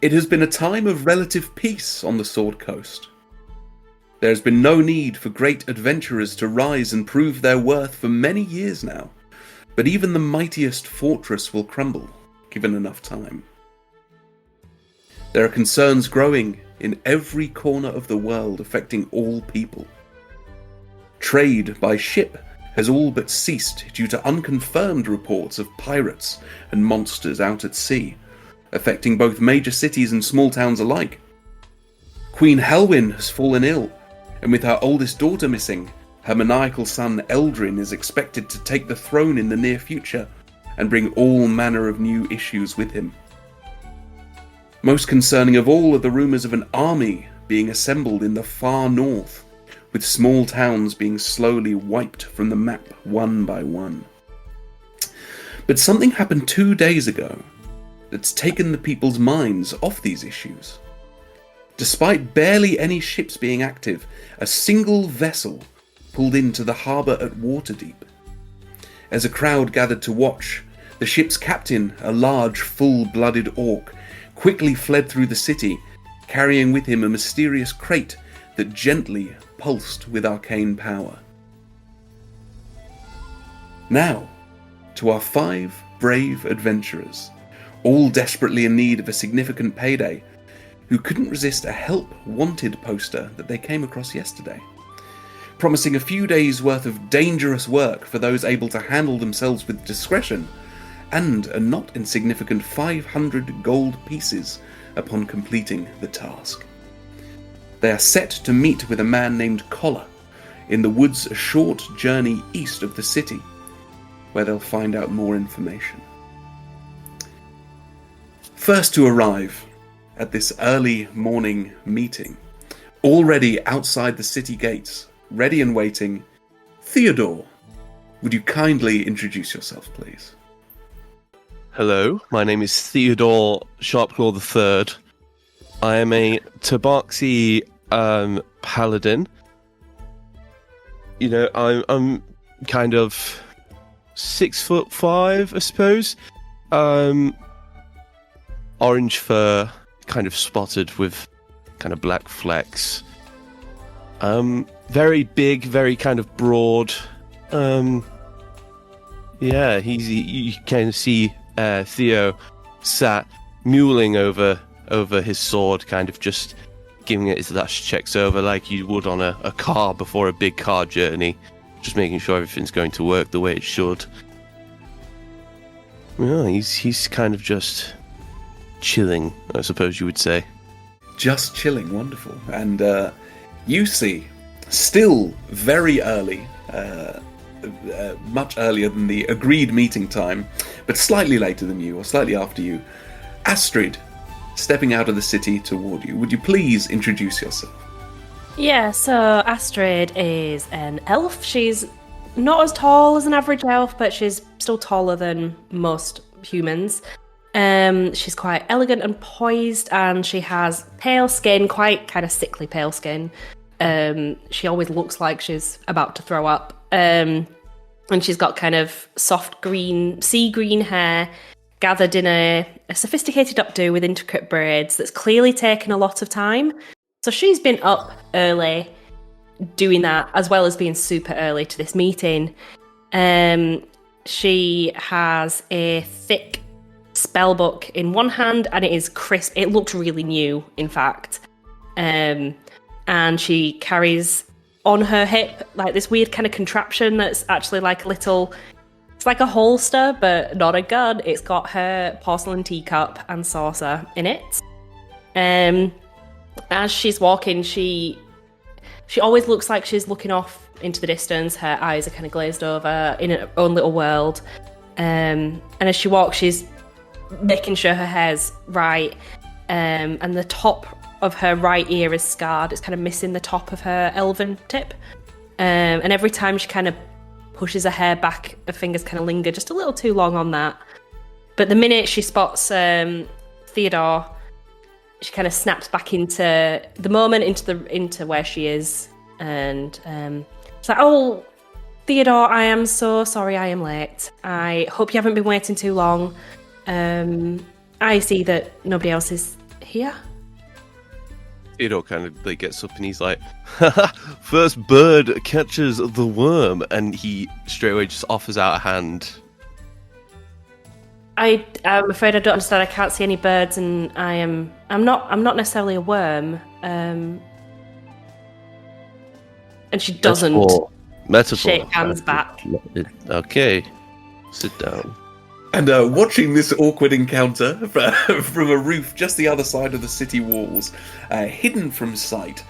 It has been a time of relative peace on the Sword Coast. There has been no need for great adventurers to rise and prove their worth for many years now, but even the mightiest fortress will crumble, given enough time. There are concerns growing in every corner of the world affecting all people. Trade by ship has all but ceased due to unconfirmed reports of pirates and monsters out at sea, affecting both major cities and small towns alike. Queen Helwyn has fallen ill, and with her oldest daughter missing, her maniacal son Eldrin is expected to take the throne in the near future and bring all manner of new issues with him. Most concerning of all are the rumours of an army being assembled in the far north, with small towns being slowly wiped from the map one by one. But something happened 2 days ago that's taken the people's minds off these issues. Despite barely any ships being active, a single vessel pulled into the harbour at Waterdeep. As a crowd gathered to watch, the ship's captain, a large, full-blooded orc, quickly fled through the city, carrying with him a mysterious crate that gently pulsed with arcane power. Now, to our 5 brave adventurers, all desperately in need of a significant payday, who couldn't resist a help wanted poster that they came across yesterday, promising a few days' worth of dangerous work for those able to handle themselves with discretion, and a not insignificant 500 gold pieces upon completing the task. They are set to meet with a man named Collar in the woods a short journey east of the city, where they'll find out more information. First to arrive at this early morning meeting, already outside the city gates, ready and waiting, Theodore, would you kindly introduce yourself, please? Hello, my name is Theodore Sharpclaw III. I am a Tabaxi paladin. You know, I'm kind of 6'5", I suppose. Orange fur, kind of spotted with kind of black flecks. Very big, very kind of broad. Yeah, you kind of see Theo sat mewling over his sword, kind of just giving it his last checks over like you would on a car before a big car journey, just making sure everything's going to work the way it should. Yeah, he's kind of just chilling, I suppose you would say. Just chilling, wonderful. And you see, still very early, much earlier than the agreed meeting time, but slightly later than you, or slightly after you, Astryd, stepping out of the city toward you. Would you please introduce yourself? Yeah, so Astryd is an elf. She's not as tall as an average elf, but she's still taller than most humans. She's quite elegant and poised, and she has pale skin, quite kind of sickly pale skin. She always looks like she's about to throw up. And she's got kind of soft green, sea green hair, gathered in a sophisticated updo with intricate braids that's clearly taken a lot of time. So she's been up early doing that, as well as being super early to this meeting. She has a thick spell book in one hand, and it is crisp. It looks really new, in fact. And she carries on her hip like this weird kind of contraption that's actually like a little... It's like a holster, but not a gun. It's got her porcelain teacup and saucer in it. As she's walking, she always looks like she's looking off into the distance. Her eyes are kind of glazed over in her own little world. And as she walks, she's making sure her hair's right. And the top of her right ear is scarred. It's kind of missing the top of her elven tip. And every time she kind of pushes her hair back, her fingers kind of linger just a little too long on that. But the minute she spots Theodore, she kind of snaps back into the moment, into where she is, and it's like, "Oh, Theodore, I am so sorry I am late. I hope you haven't been waiting too long. I see that nobody else is here? Theodore kind of like gets up and he's like, first bird catches the worm, and he straight away just offers out a hand. I'm afraid I don't understand. I can't see any birds, and I'm not necessarily a worm. And she doesn't Metaphor. shake hands back. Okay, sit down. And watching this awkward encounter from a roof just the other side of the city walls, hidden from sight,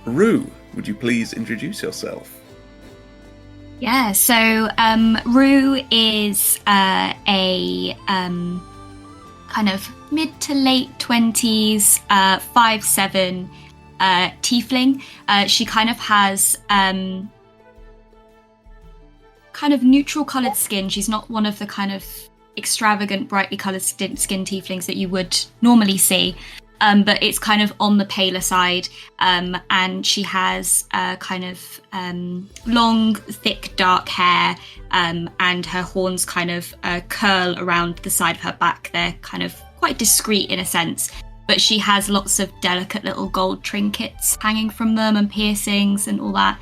Rue, would you please introduce yourself? Yeah, so Rue is a kind of mid to late 20s, 5'7" tiefling. She kind of has kind of neutral coloured skin. She's not one of the kind of extravagant, brightly coloured skin tieflings that you would normally see. But it's kind of on the paler side, and she has kind of long, thick, dark hair, and her horns kind of curl around the side of her back. They're kind of quite discreet in a sense, but she has lots of delicate little gold trinkets hanging from them and piercings and all that.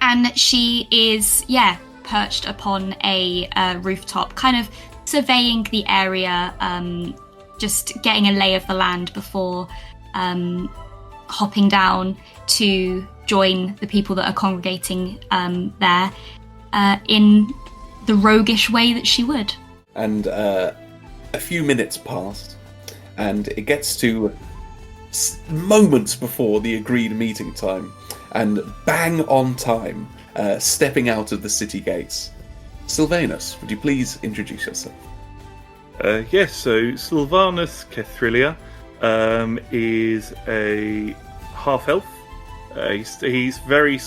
And she is, perched upon a rooftop, kind of surveying the area, just getting a lay of the land before hopping down to join the people that are congregating there in the roguish way that she would. And a few minutes pass, and it gets to moments before the agreed meeting time, and bang on time, stepping out of the city gates. Sylvanus, would you please introduce yourself? Yes, so Sylvanus Kethrilia is a half-elf. He's very he's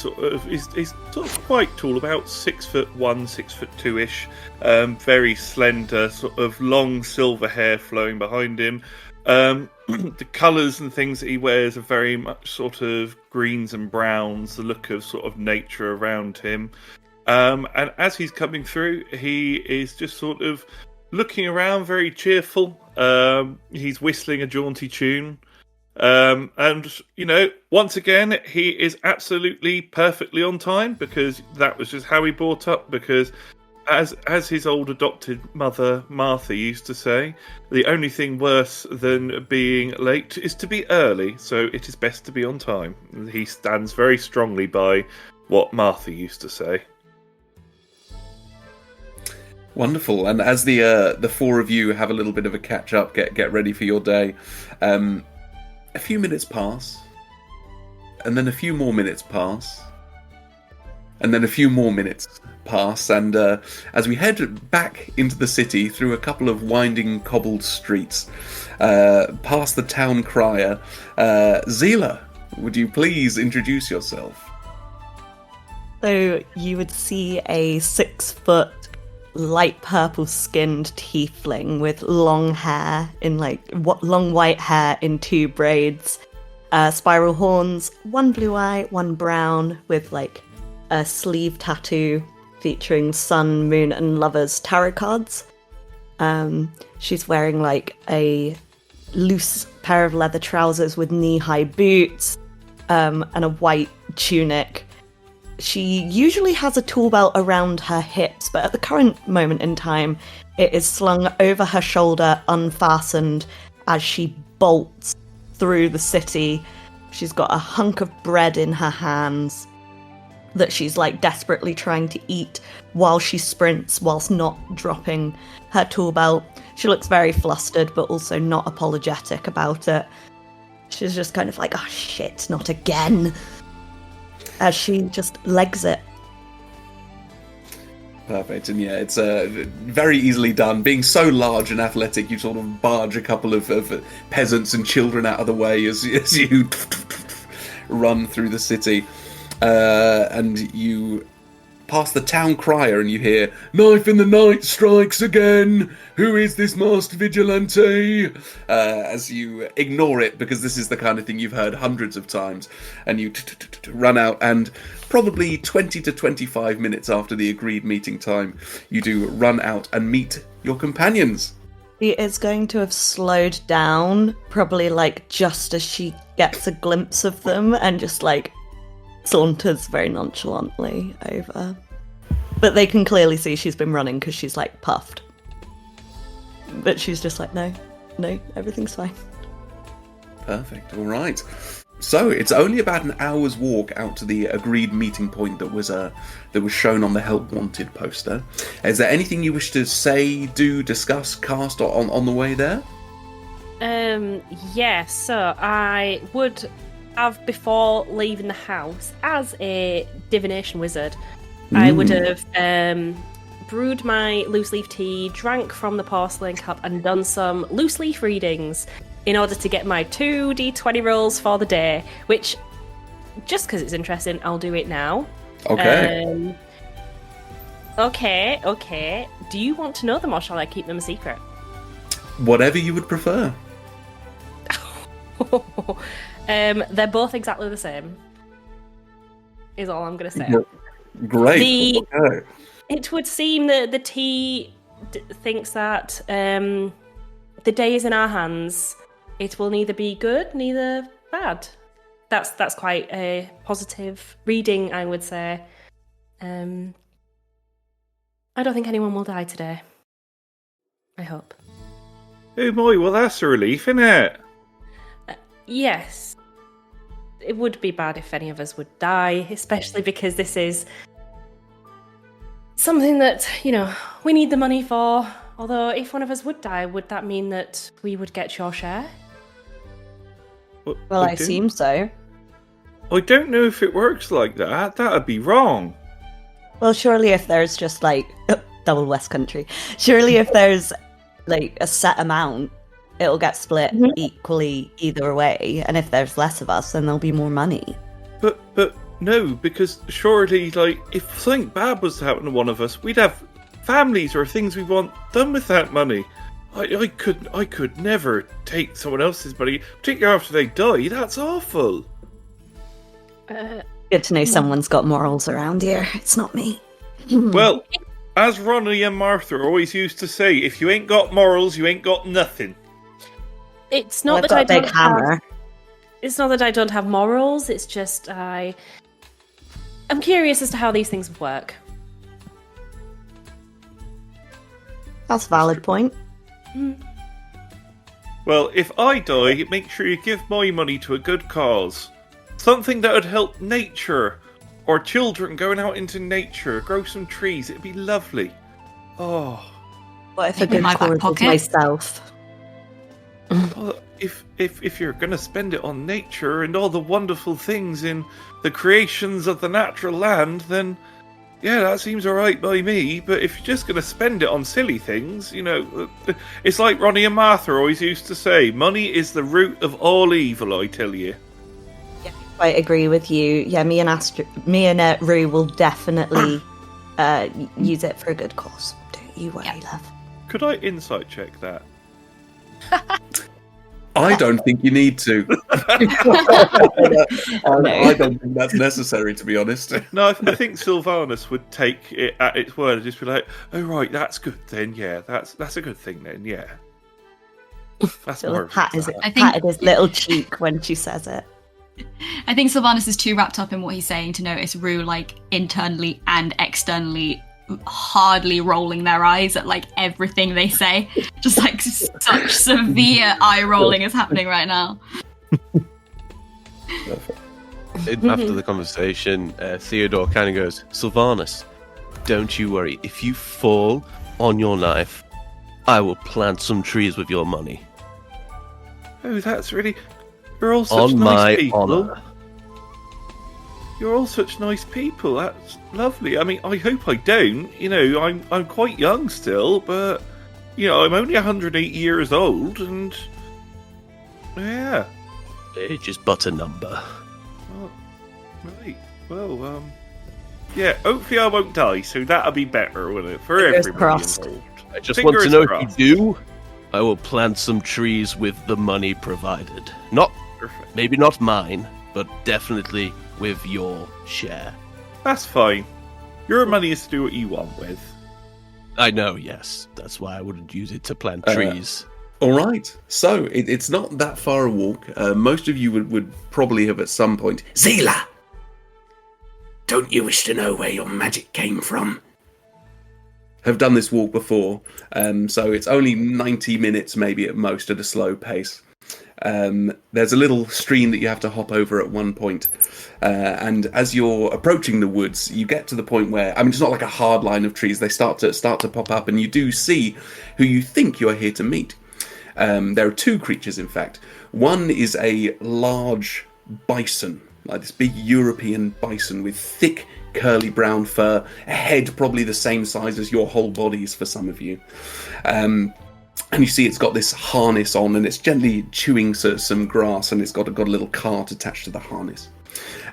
sort of quite tall, about 6'1", 6'2"-ish. Very slender, sort of long silver hair flowing behind him. The colours and things that he wears are very much sort of greens and browns, the look of sort of nature around him. And as he's coming through, he is just sort of looking around, very cheerful. He's whistling a jaunty tune. And, you know, once again, he is absolutely perfectly on time, because that was just how he brought up, because as his old adopted mother, Martha, used to say, the only thing worse than being late is to be early, so it is best to be on time. He stands very strongly by what Martha used to say. Wonderful. And as the four of you have a little bit of a catch up, get ready for your day, a few minutes pass, and then a few more minutes pass, and then a few more minutes pass, and as we head back into the city through a couple of winding cobbled streets, past the town crier, Zelah, would you please introduce yourself? So you would see a 6-foot light purple skinned tiefling with long hair in long white hair in 2 braids, spiral horns, 1 blue eye, 1 brown, with a sleeve tattoo featuring sun, moon, and lovers tarot cards. She's wearing a loose pair of leather trousers with knee-high boots, and a white tunic. She usually has a tool belt around her hips, but at the current moment in time, it is slung over her shoulder, unfastened, as she bolts through the city. She's got a hunk of bread in her hands that she's desperately trying to eat while she sprints, whilst not dropping her tool belt. She looks very flustered, but also not apologetic about it. She's just kind of oh shit, not again, as she just legs it. Perfect, and yeah, it's very easily done. Being so large and athletic, you sort of barge a couple of peasants and children out of the way as you run through the city. And you pass the town crier and you hear, "Knife in the night strikes again! Who is this masked vigilante?" As you ignore it, because this is the kind of thing you've heard hundreds of times, and you run out, and probably 20 to 25 minutes after the agreed meeting time, you do run out and meet your companions. She is going to have slowed down, probably like just as she gets a glimpse of them, and just like saunters very nonchalantly over. But they can clearly see she's been running because she's like puffed. But she's just like, no, everything's fine. Perfect. All right. So it's only about an hour's walk out to the agreed meeting point that was shown on the Help Wanted poster. Is there anything you wish to say, do, discuss, cast on the way there? Yes. So I would have, before leaving the house, as a divination wizard, I would have brewed my loose leaf tea, drank from the porcelain cup, and done some loose leaf readings in order to get my 2d20 rolls for the day, which, just because it's interesting, I'll do it now. Okay. Okay. Do you want to know them, or shall I keep them a secret? Whatever you would prefer. They're both exactly the same, is all I'm going to say. Great. Okay. It would seem that the tea thinks that the day is in our hands. It will neither be good, neither bad. That's quite a positive reading, I would say. I don't think anyone will die today. I hope. Oh my, well that's a relief, isn't it? Yes. It would be bad if any of us would die, especially because this is something that, we need the money for. Although, if one of us would die, would that mean that we would get your share? Well, I assume so. I don't know if it works like that. That'd be wrong. Well, surely if there's just like double West Country, surely if there's like a set amount, it'll get split equally either way. And if there's less of us, then there'll be more money. But no, because surely, like, if something bad was to happen to one of us, we'd have families or things we want done with that money. I could never take someone else's money, particularly after they die. That's awful. Good to know someone's got morals around here. It's not me. Well, as Ronnie and Martha always used to say, if you ain't got morals, you ain't got nothing. It's not that I don't have. It's not that I don't have morals. It's just I'm curious as to how these things work. That's a valid point. Well, if I die, make sure you give my money to a good cause. Something that would help nature, or children going out into nature, grow some trees. It'd be lovely. Oh. What if a good cause is myself? Well, if you're going to spend it on nature and all the wonderful things in the creations of the natural land, then yeah, that seems alright by me. But if you're just going to spend it on silly things, it's like Ronnie and Martha always used to say, money is the root of all evil, I tell you. Yeah, I quite agree with you. Yeah, me and Rue will definitely use it for a good cause. Don't you worry, love. Could I insight check that? I don't think you need to. I don't think that's necessary, to be honest. No, I think Sylvanus would take it at its word and just be like, "Oh right, that's good then. Yeah, that's a good thing then. Yeah." That's more. Patted his little cheek when she says it. I think Sylvanus is too wrapped up in what he's saying to notice Rue, like, internally and externally hardly rolling their eyes at, like, everything they say. Just, like, such severe eye rolling is happening right now. After the conversation, Theodore kind of goes, Sylvanus, don't you worry. If you fall on your knife, I will plant some trees with your money. Oh, that's really... You're all such nice people. On my honour. You're all such nice people. That's lovely. I mean, I hope I don't. I'm quite young still, but I'm only 108 years old, and yeah, age is but a number. Oh, right. Well, yeah. Hopefully, I won't die, so that'll be better, won't it, for everybody involved? I just want to know if you do. I will plant some trees with the money provided. Maybe not mine, but definitely with your share. That's fine. Your money is to do what you want with. I know, yes. That's why I wouldn't use it to plant Uh, trees. All right. So it's not that far a walk. Most of you would probably have at some point. Zelah! Don't you wish to know where your magic came from? Have done this walk before, so it's only 90 minutes maybe at most at a slow pace. There's a little stream that you have to hop over at one point, and as you're approaching the woods, you get to the point where, I mean, it's not like a hard line of trees. They start to pop up, and you do see who you think you are here to meet. There are two creatures, in fact. One is a large bison, like this big European bison with thick, curly brown fur, a head probably the same size as your whole bodies for some of you. And you see it's got this harness on, and it's gently chewing some grass, and it's got a little cart attached to the harness.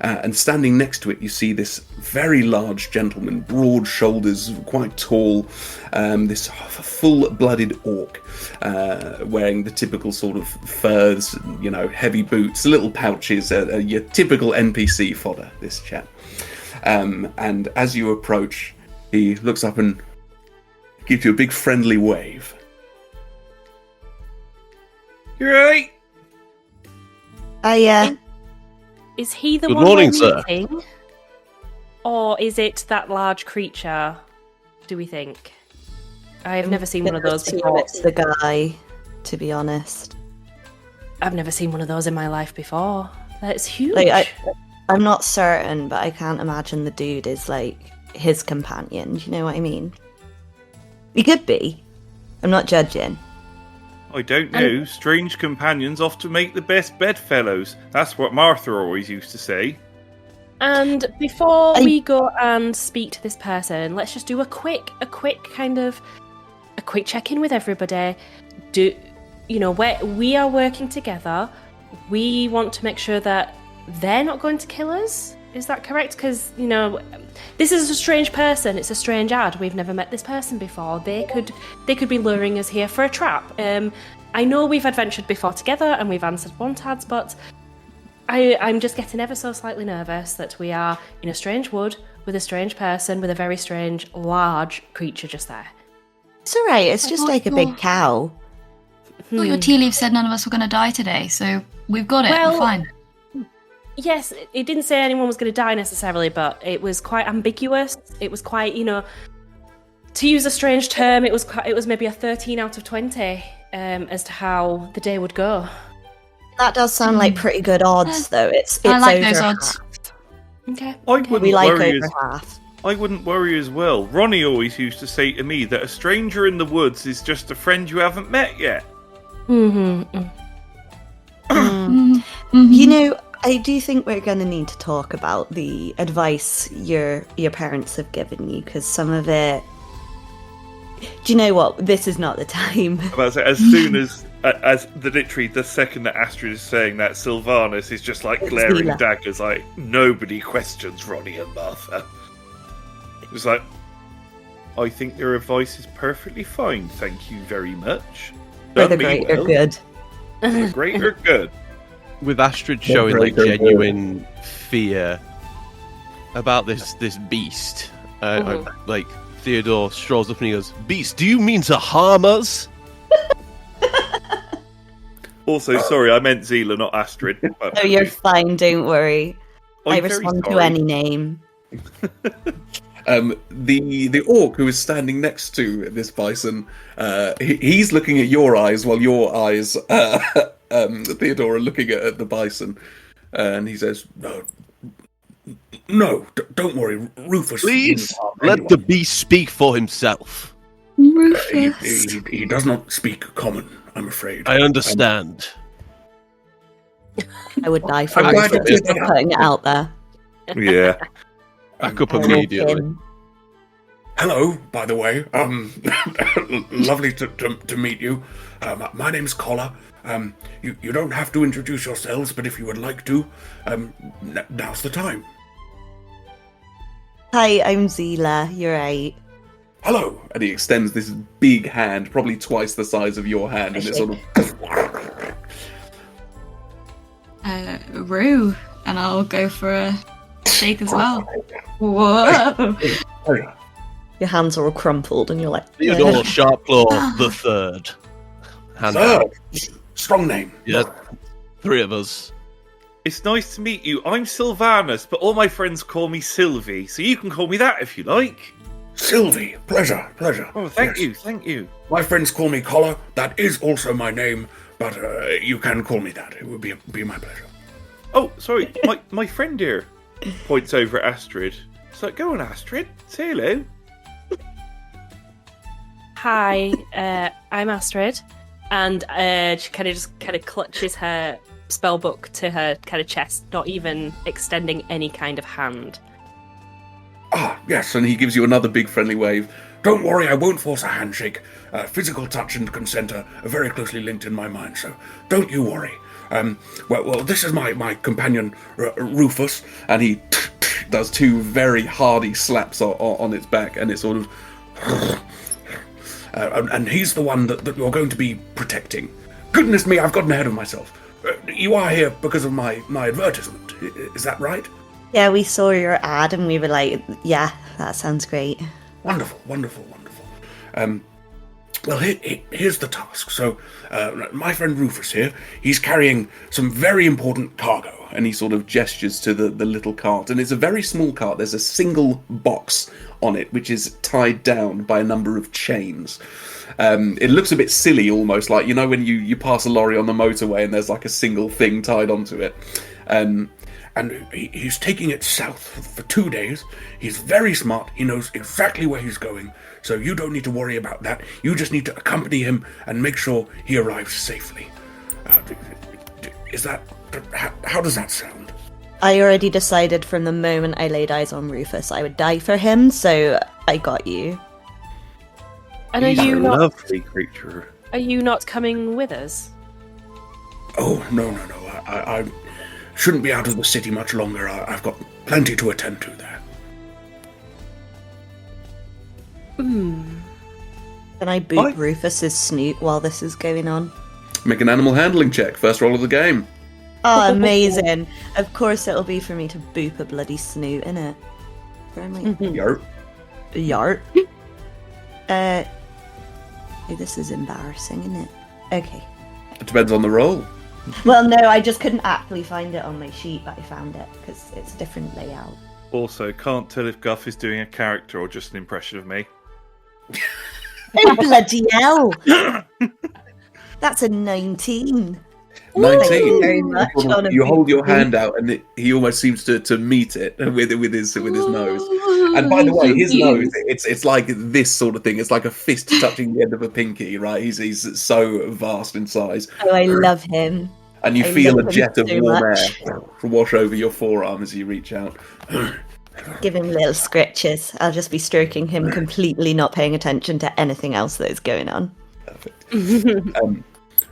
And standing next to it, you see this very large gentleman, broad shoulders, quite tall, this full-blooded orc, wearing the typical sort of furs, heavy boots, little pouches, your typical NPC fodder, this chap. And as you approach, he looks up and gives you a big friendly wave. You right? Is he the Good one morning, we're sir. meeting? Or is it that large creature, do we think? I've never seen one of those before. It's the guy, to be honest. I've never seen one of those in my life before. That's huge. I'm not certain, but I can't imagine the dude is like his companion. Do you know what I mean? He could be. I'm not judging. I don't know. Strange companions often make the best bedfellows. That's what Martha always used to say. And before we go and speak to this person, let's just do a quick check-in with everybody. We are working together. We want to make sure that they're not going to kill us. Is that correct? Because, this is a strange person. It's a strange ad. We've never met this person before. They could be luring us here for a trap. I know we've adventured before together and we've answered wantads, but I'm just getting ever so slightly nervous that we are in a strange wood with a strange person with a very strange, large creature just there. It's alright, it's just like a big cow. Well, your tea leaf said none of us were going to die today, so we've got it. We're fine. Yes, it didn't say anyone was going to die necessarily, but it was quite ambiguous. It was quite, to use a strange term, it was maybe a 13 out of 20 as to how the day would go. That does sound like pretty good odds, though. It's I like over those odds. Okay. We like over half. I wouldn't worry as well. Ronnie always used to say to me that a stranger in the woods is just a friend you haven't met yet. I do think we're going to need to talk about the advice your parents have given you, because some of it... Do you know what? This is not the time. As soon as literally the second that Astryd is saying that, Sylvanus is just like glaring daggers, like, nobody questions Ronnie and Martha. It's like, I think your advice is perfectly fine, thank you very much. For the greater good. For the greater good. With Astryd showing like genuine fear about this beast, like Theodore strolls up and he goes, "Beast, do you mean to harm us?" Also, sorry, I meant Zelah, not Astryd. No, you're fine, don't worry. I respond to any name. The orc who is standing next to this bison, he's looking at your eyes while your eyes, Theodore, are looking at the bison, and he says, "No, don't worry, Rufus. Please let the beast speak for himself." Rufus. He does not speak common, I'm afraid. I understand. I would die for I'm glad you Rufus did that. for putting it out there. Yeah. Back up immediately. Hello, by the way. Lovely to meet you. My name's Collar. You don't have to introduce yourselves, but if you would like to, now's the time. Hi, I'm Zelah. You're right. Hello. And he extends this big hand, probably twice the size of your hand, and it sort of... Rue, and I'll go for a shake as well. Whoa! Your hands are all crumpled, and you're like, Theodore "Yeah." Sharpclaw the third. Hand Third. out. Strong name. Yeah, 3 of us. It's nice to meet you. I'm Sylvanus, but all my friends call me Sylvie, so you can call me that if you like. Sylvie. Pleasure. Oh, thank Yes. you. My friends call me Collar. That is also my name, but you can call me that. It would be my pleasure. Oh, sorry, my friend here points over at Astryd. It's like, go on, Astryd, say hello. Hi, I'm Astryd, and she kind of clutches her spellbook to her kind of chest, not even extending any kind of hand. Ah, yes, and he gives you another big friendly wave. Don't worry, I won't force a handshake. Physical touch and consent are very closely linked in my mind, so don't you worry. Well, this is my companion, Rufus, and he does 2 very hardy slaps on its back, and it sort of... and he's the one that you're going to be protecting. Goodness me, I've gotten ahead of myself. You are here because of my advertisement, is that right? Yeah, we saw your ad, and we were like, yeah, that sounds great. Wonderful. Well, here's the task. So, my friend Rufus here, he's carrying some very important cargo, and he sort of gestures to the little cart, and it's a very small cart. There's a single box on it, which is tied down by a number of chains. It looks a bit silly, almost like, you know, when you pass a lorry on the motorway and there's like a single thing tied onto it. And he's taking it south for 2 days. He's very smart. He knows exactly where he's going. So you don't need to worry about that. You just need to accompany him and make sure he arrives safely. How does that sound? I already decided from the moment I laid eyes on Rufus I would die for him, so I got you. And He's a lovely creature. Are you not coming with us? Oh, no. I shouldn't be out of the city much longer. I've got plenty to attend to there. Can I boot Rufus's snoot while this is going on? Make an animal handling check. First roll of the game. Oh, amazing. Of course it'll be for me to boop a bloody snoot, innit? Yarp. Yart. This is embarrassing, isn't it? Okay. It depends on the roll. Well, no, I just couldn't actually find it on my sheet, but I found it, because it's a different layout. Also, can't tell if Guff is doing a character or just an impression of me. Oh, bloody hell! That's a 19. 19. Thank you very much. You hold your hand out, and he almost seems to meet it with his nose. And by the way, his nose, it's like this sort of thing. It's like a fist touching the end of a pinky, right? He's so vast in size. Oh, I love him. And you I feel love a him jet of so warm much. air wash over your forearm as you reach out. Give him little scritches. I'll just be stroking him, completely not paying attention to anything else that is going on. Perfect.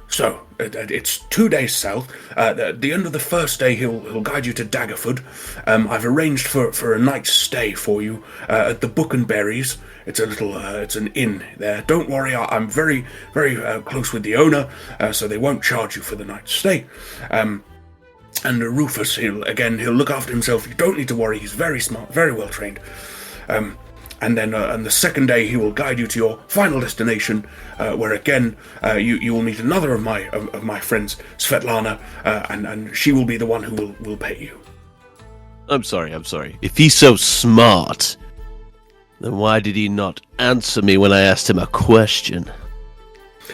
So, it's 2 days south. At the end of the first day, he'll guide you to Daggerford. I've arranged for a night's stay for you at the Book and Berries. It's it's an inn there. Don't worry, I'm very, very close with the owner, so they won't charge you for the night's stay. And Rufus, he'll look after himself. You don't need to worry. He's very smart, very well trained. And then on the second day, he will guide you to your final destination, where again you will meet another of my friends, Svetlana, and she will be the one who will pay you. I'm sorry. If he's so smart, then why did he not answer me when I asked him a question?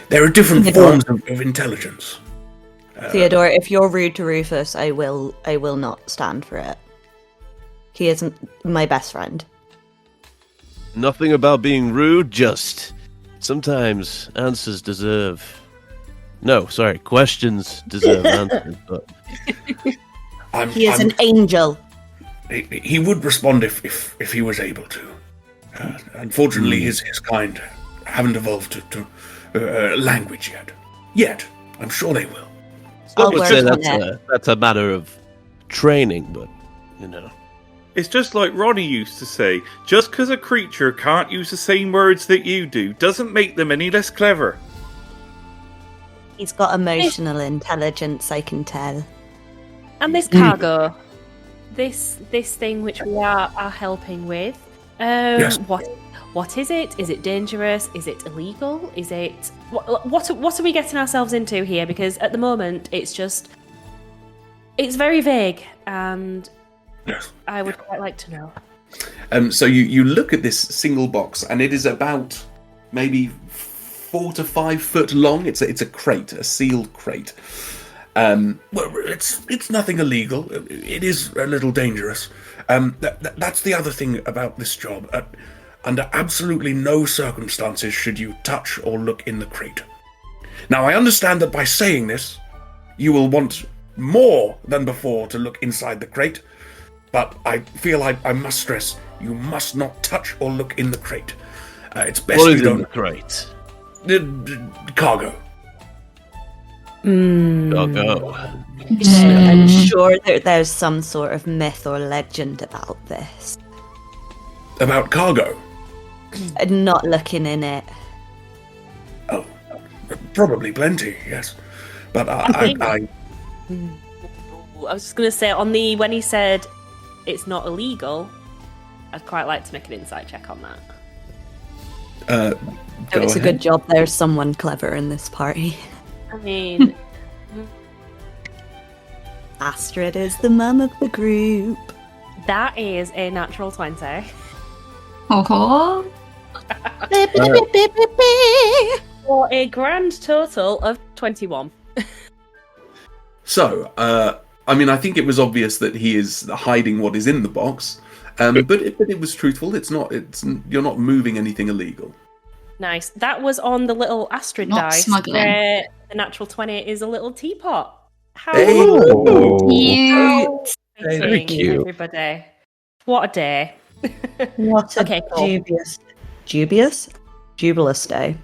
There are different forms of intelligence. Theodore, if you're rude to Rufus, I will not stand for it. He isn't my best friend. Nothing about being rude, just sometimes questions deserve answers. But He is an angel. He would respond if he was able to. Unfortunately, his kind haven't evolved to language yet. Yet, I'm sure they will. I'll Some would say work on that's a matter of training, but you know. It's just like Ronnie used to say, just because a creature can't use the same words that you do, doesn't make them any less clever. He's got emotional intelligence, I can tell. And this cargo, this thing which we are helping with, Yes. What is it? Is it dangerous? Is it illegal? Is it what are we getting ourselves into here? Because at the moment it's very vague, and I would quite like to know. So you look at this single box, and it is about maybe 4 to 5 foot long. It's a crate, a sealed crate. Well, it's nothing illegal. It is a little dangerous. That's the other thing about this job. Under absolutely no circumstances should you touch or look in the crate. Now, I understand that by saying this, you will want more than before to look inside the crate, but I feel I must stress, you must not touch or look in the crate. It's best What you is don't... in the crate? Cargo. Doggo. I'm sure that there's some sort of myth or legend about this. About cargo? Not looking in it. Oh, probably plenty, yes. But I was just going to say, when he said it's not illegal, I'd quite like to make an insight check on that. It's a good job there's someone clever in this party. I mean... Astryd is the mum of the group. That is a natural 20. Oh. For a grand total of 21. So, I mean, I think it was obvious that he is hiding what is in the box, but it was truthful. You're not moving anything illegal. Nice. That was on the little Astryd Not dice. smuggling. Where the natural 20 is a little teapot. How Cute. Very cute. Everybody. What a day. What a Okay, cool. jubilous day.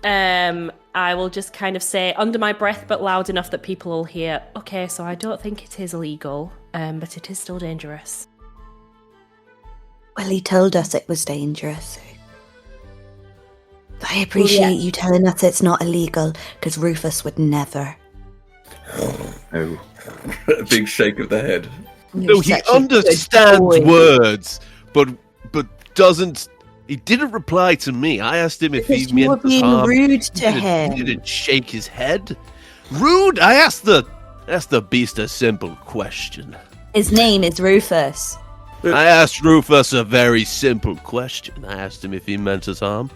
I will just kind of say under my breath, but loud enough that people will hear, okay, so I don't think it is illegal, but it is still dangerous. Well, he told us it was dangerous. But I appreciate you telling us it's not illegal, because Rufus would never. Oh. A big shake of the head. No, he understands words, but doesn't. He didn't reply to me. I asked him if he You were meant being harm. rude to him. He didn't shake his head. Rude? I asked the beast a simple question. His name is Rufus. I asked Rufus a very simple question. I asked him if he meant us harm.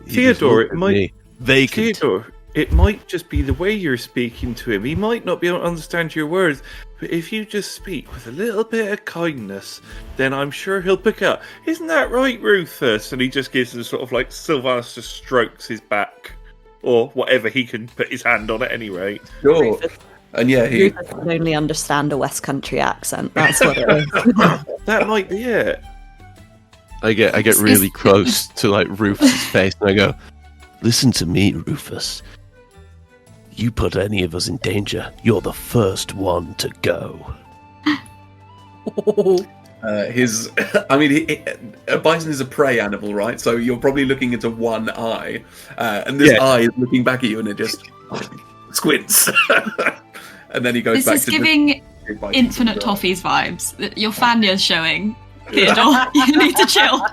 He just Theodore, looked at me, vacant. Theodore, it might just be the way you're speaking to him. He might not be able to understand your words, but if you just speak with a little bit of kindness, then I'm sure he'll pick up. Isn't that right, Rufus? And he just gives him sort of like Sylvanus just strokes his back, or whatever he can put his hand on at any rate. Sure. Rufus. And yeah, Rufus can only understand a West Country accent. That's what it is. That might be it. I get really close to like Rufus's face, and I go, "Listen to me, Rufus. You put any of us in danger, you're the first one to go." a bison is a prey animal, right? So you're probably looking into one eye, and this eye is looking back at you, and it just squints, and then he goes back This to is giving bison Infinite as well. Toffees vibes. Your fanya's showing. Theodore, you need to chill.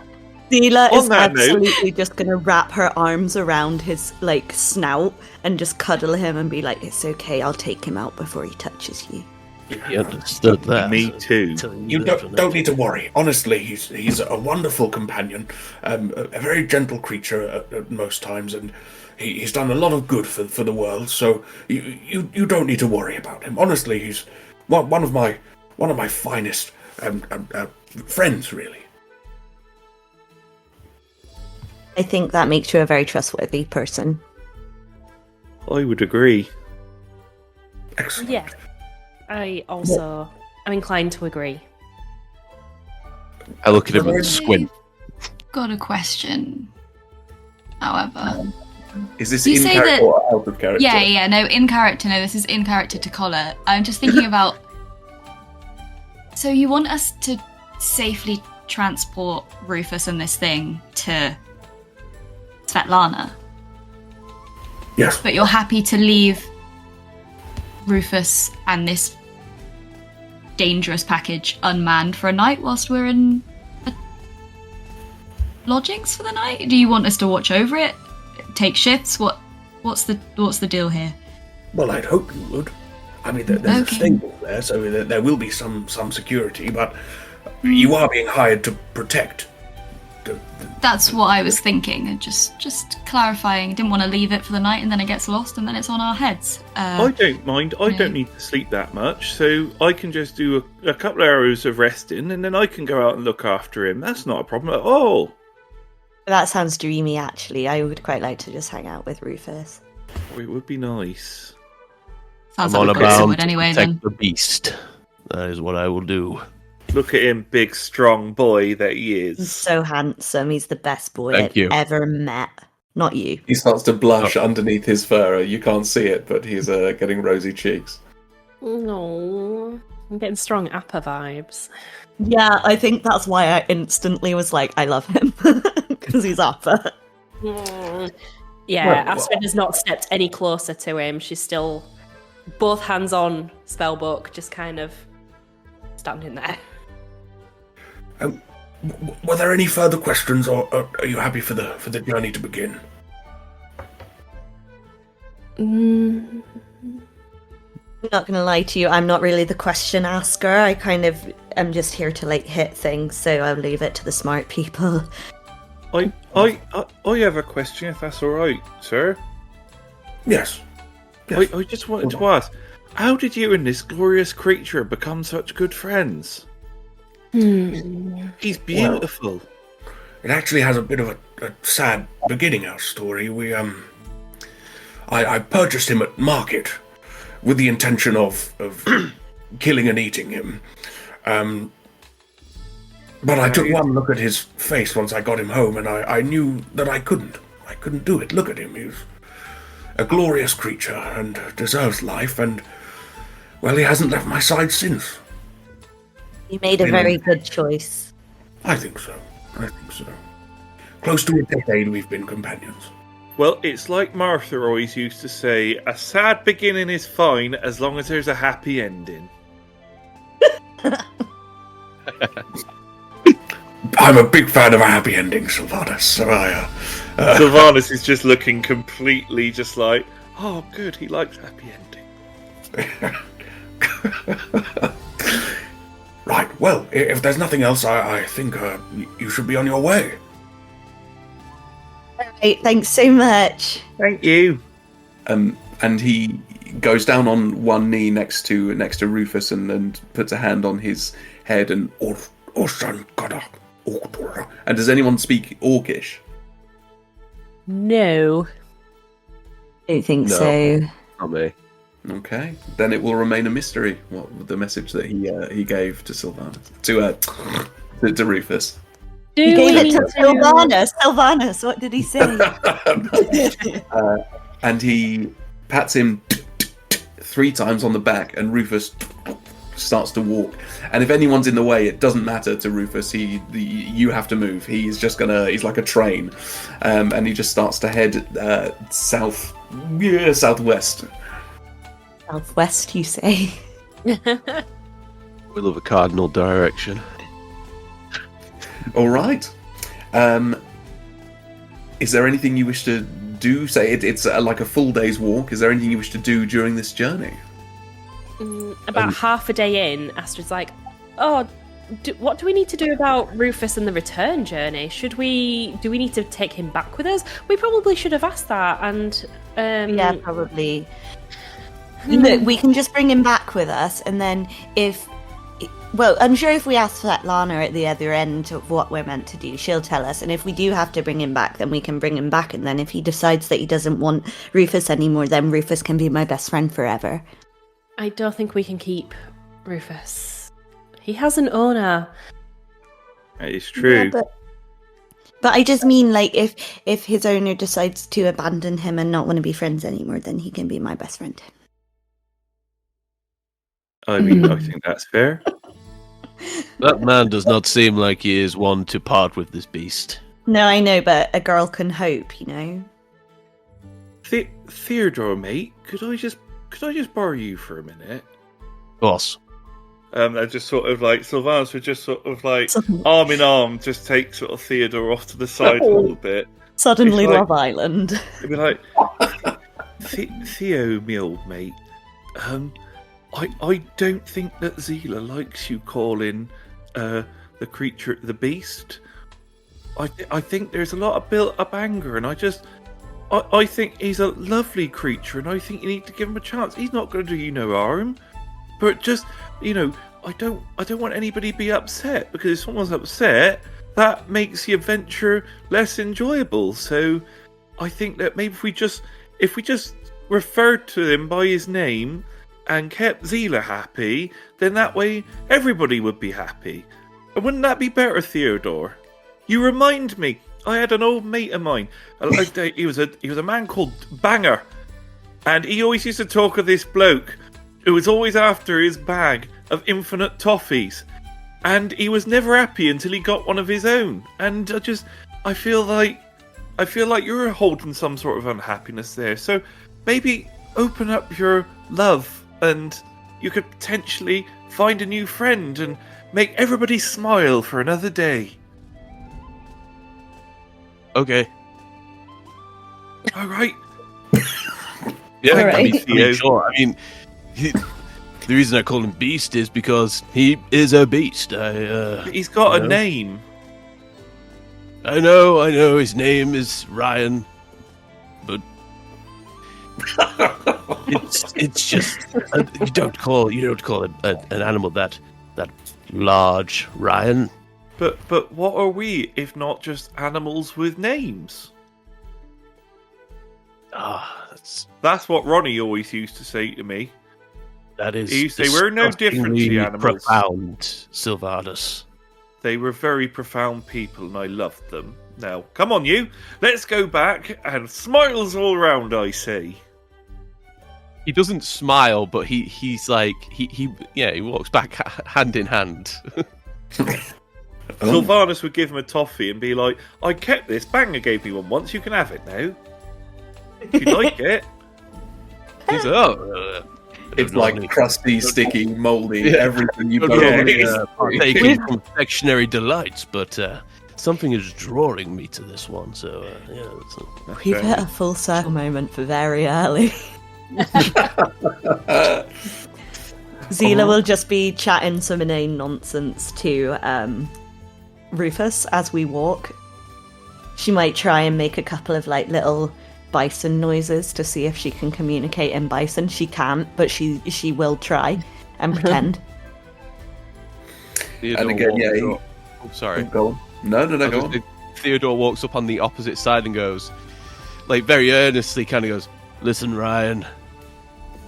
Selah On is that note- absolutely just going to wrap her arms around his snout and just cuddle him and be like, "It's okay, I'll take him out before he touches you." He understood that. Me too. You don't need to worry. Honestly, he's a wonderful companion, a very gentle creature at most times, and he's done a lot of good for the world. So you don't need to worry about him. Honestly, he's one of my finest friends, really. I think that makes you a very trustworthy person. I would agree. Excellent. Yeah. I'm inclined to agree. I look at him and squint. Got a question. However, Is this You in say character that- or out of character? yeah, no, in character. No, this is in character to Collar. I'm just thinking about. So you want us to safely transport Rufus and this thing to Svetlana, Yes. but you're happy to leave Rufus and this dangerous package unmanned for a night whilst we're in lodgings for the night? Do you want us to watch over it? Take shifts? What's the deal here? Well, I'd hope you would. I mean, there's a stable there, so there will be some security, but you are being hired to protect. That's what I was thinking, and just clarifying. Didn't want to leave it for the night and then it gets lost and then it's on our heads. I don't mind. I don't need to sleep that much, so I can just do a couple of hours of resting and then I can go out and look after him. That's not a problem at all. That sounds dreamy, actually. I would quite like to just hang out with Rufus. It would be nice. Sounds I'm like on we've got about sorted to anyway protect then. the beast. That is what I will do. Look at him, big, strong boy that he He's is. so handsome. He's the best boy Thank I've you. ever met. Not you. He starts to blush underneath his fur. You can't see it, but he's getting rosy cheeks. No, I'm getting strong Appa vibes. Yeah, I think that's why I instantly was like, I love him. Because he's Appa. Yeah, Well, Astryd has not stepped any closer to him. She's still both hands on spellbook, just kind of standing there. Were there any further questions, or are you happy for the journey to begin? I'm not gonna lie to you, I'm not really the question asker. I kind of am just here to like hit things, so I'll leave it to the smart people. I have a question, if that's all right, sir. Yes. Yes. I just wanted to ask, how did you and this glorious creature become such good friends? He's beautiful. It actually has a bit of a sad beginning, our story. I purchased him at market with the intention of killing and eating him. But I took one look at his face once I got him home, and I knew that I couldn't. I couldn't do it. Look at him. He's a glorious creature and deserves life, and, well, he hasn't left my side since. You made a very good choice. I think so. Close to a decade we've been companions. Well, it's like Martha always used to say, a sad beginning is fine as long as there's a happy ending. I'm a big fan of a happy ending, Sylvanus, so Sylvanus is just looking completely just like, oh, good, he likes happy ending. Right, well, if there's nothing else, I think you should be on your way. Alright, thanks so much. Thank you. And he goes down on one knee next to Rufus and puts a hand on his head and does anyone speak Orcish? No. Don't think No. so. Not me. Okay, then it will remain a mystery what the message that he gave to Sylvanus to Rufus. He gave it to Sylvanus. Sylvanus, what did he say? And he pats him 3 times on the back, and Rufus starts to walk. And if anyone's in the way, it doesn't matter to Rufus. You have to move. He's like a train, and he just starts to head southwest. Southwest, you say? Will of a cardinal direction. All right. Is there anything you wish to do? Say it's like a full day's walk. Is there anything you wish to do during this journey? About half a day in, Astryd's like, oh, what do we need to do about Rufus and the return journey? Do we need to take him back with us? We probably should have asked that, and Yeah, probably. Look, we can just bring him back with us, and then I'm sure if we ask Svetlana at the other end of what we're meant to do, she'll tell us. And if we do have to bring him back, then we can bring him back. And then if he decides that he doesn't want Rufus anymore, then Rufus can be my best friend forever. I don't think we can keep Rufus. He has an owner. It's true. Yeah, but I just mean, like, if his owner decides to abandon him and not want to be friends anymore, then he can be my best friend. I mean, I think that's fair. That man does not seem like he is one to part with this beast. No, I know, but a girl can hope, you know? Theodore, mate, could I just borrow you for a minute? Boss. They're just sort of like Sylvanus would just sort of like arm in arm, just take sort of Theodore off to the side a little bit. Suddenly, It's like- Love Island. It'd be like, Theo, my old mate. I don't think that Zelah likes you calling the creature the beast. I think there's a lot of built-up anger, and I think he's a lovely creature, and I think you need to give him a chance. He's not going to do you no harm, but just I don't want anybody to be upset, because if someone's upset, that makes the adventure less enjoyable. So I think that maybe if we just referred to him by his name and kept Zelah happy, then that way everybody would be happy. And wouldn't that be better, Theodore? You remind me, I had an old mate of mine. He was a man called Banger, and he always used to talk of this bloke who was always after his bag of infinite toffees, and he was never happy until he got one of his own. And I feel like you're holding some sort of unhappiness there. So maybe open up your love, and you could potentially find a new friend and make everybody smile for another day. Okay. All right. Yeah, All right. I mean, sure. I mean, the reason I call him Beast is because he is a beast. He's got a name. I know. His name is Ryan, but it's just you don't call an animal that large Ryan. But what are we if not just animals with names? That's what Ronnie always used to say to me. That is. He used to say, we're no different to the animals. Profound, Sylvanus. They were very profound people, and I loved them. Now, come on, you. Let's go back, and smiles all round, I say. He doesn't smile, but he's like he walks back hand in hand. Sylvanus would give him a toffee and be like, I kept this. Banger gave me one once. You can have it now. If you like it. He's It's like crusty, sticky, mouldy, everything you taking confectionery delights, but something is drawing me to this one. So We've hit a full circle moment for very early. Zelah will just be chatting some inane nonsense to Rufus as we walk. She might try and make a couple of like little bison noises to see if she can communicate in bison. She can't, but she will try and pretend. Theodore And again, walks up. Sorry. Go on. No, go on. Theodore walks up on the opposite side and goes, like very earnestly, kind of goes, "Listen, Ryan,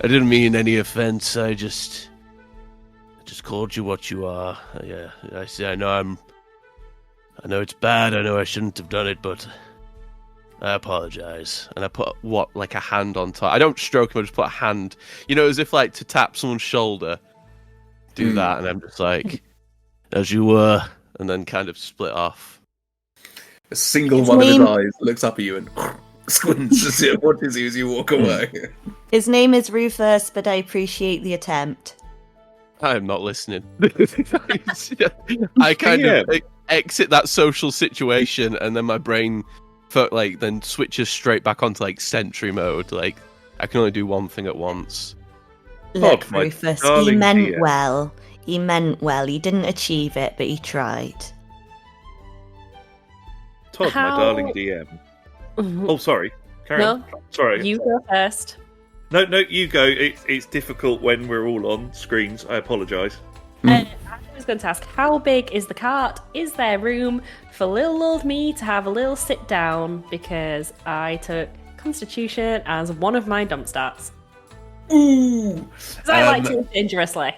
I didn't mean any offense. I just called you what you are. Yeah, I know it's bad. I know I shouldn't have done it, but I apologize." And I put like a hand on top. I don't stroke him. I just put a hand, as if like to tap someone's shoulder. Do that, and I'm just like, as you were, and then kind of split off. A single one of his eyes looks up at you and squints as it watches you as you walk away. His name is Rufus, but I appreciate the attempt. I am not listening. I kind of exit that social situation, and then my brain then switches straight back onto like sentry mode. Like I can only do one thing at once. Look, my Rufus, he darling meant dear. well. He meant well. He didn't achieve it, but he tried. Todd, my darling DM. Oh, sorry. Carry on. Sorry. You go first. No, you go. It's difficult when we're all on screens. I apologise. I was going to ask, how big is the cart? Is there room for little old me to have a little sit down? Because I took Constitution as one of my dump stats. Ooh! Because I like to dangerously.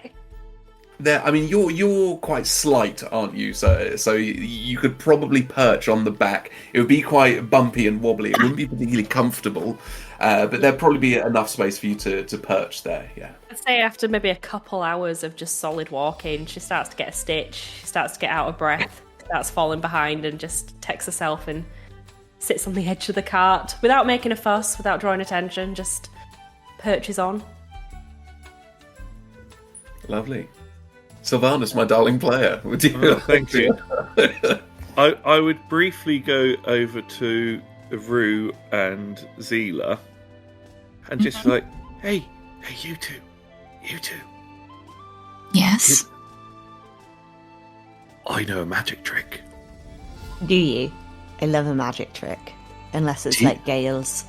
You're quite slight, aren't you? So you could probably perch on the back. It would be quite bumpy and wobbly. It wouldn't be particularly comfortable, but there'd probably be enough space for you to perch there. Yeah. I'd say after maybe a couple hours of just solid walking, she starts to get a stitch. She starts to get out of breath. Starts falling behind and just takes herself and sits on the edge of the cart without making a fuss, without drawing attention. Just perches on. Lovely. Sylvanus, my darling player. Would you? Oh, thank you. I would briefly go over to Rue and Zelah and just like, hey, you two. Yes. I know a magic trick. Do you? I love a magic trick. Unless it's Do you- like Gale's.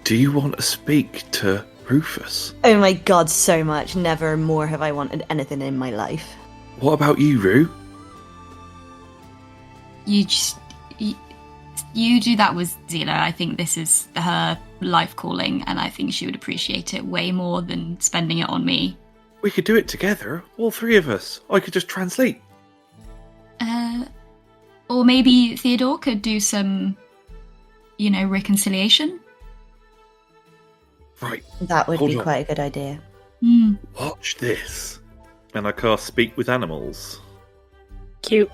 Do you want to speak to Rufus? Oh my god, so much. Never more have I wanted anything in my life. What about you, Rue? You do that with Zelah. I think this is her life calling, and I think she would appreciate it way more than spending it on me. We could do it together, all three of us. I could just translate. Or maybe Theodore could do some, reconciliation. Right, That would Hold be on. quite a good idea. watch this. And I cast Speak with Animals. Cute.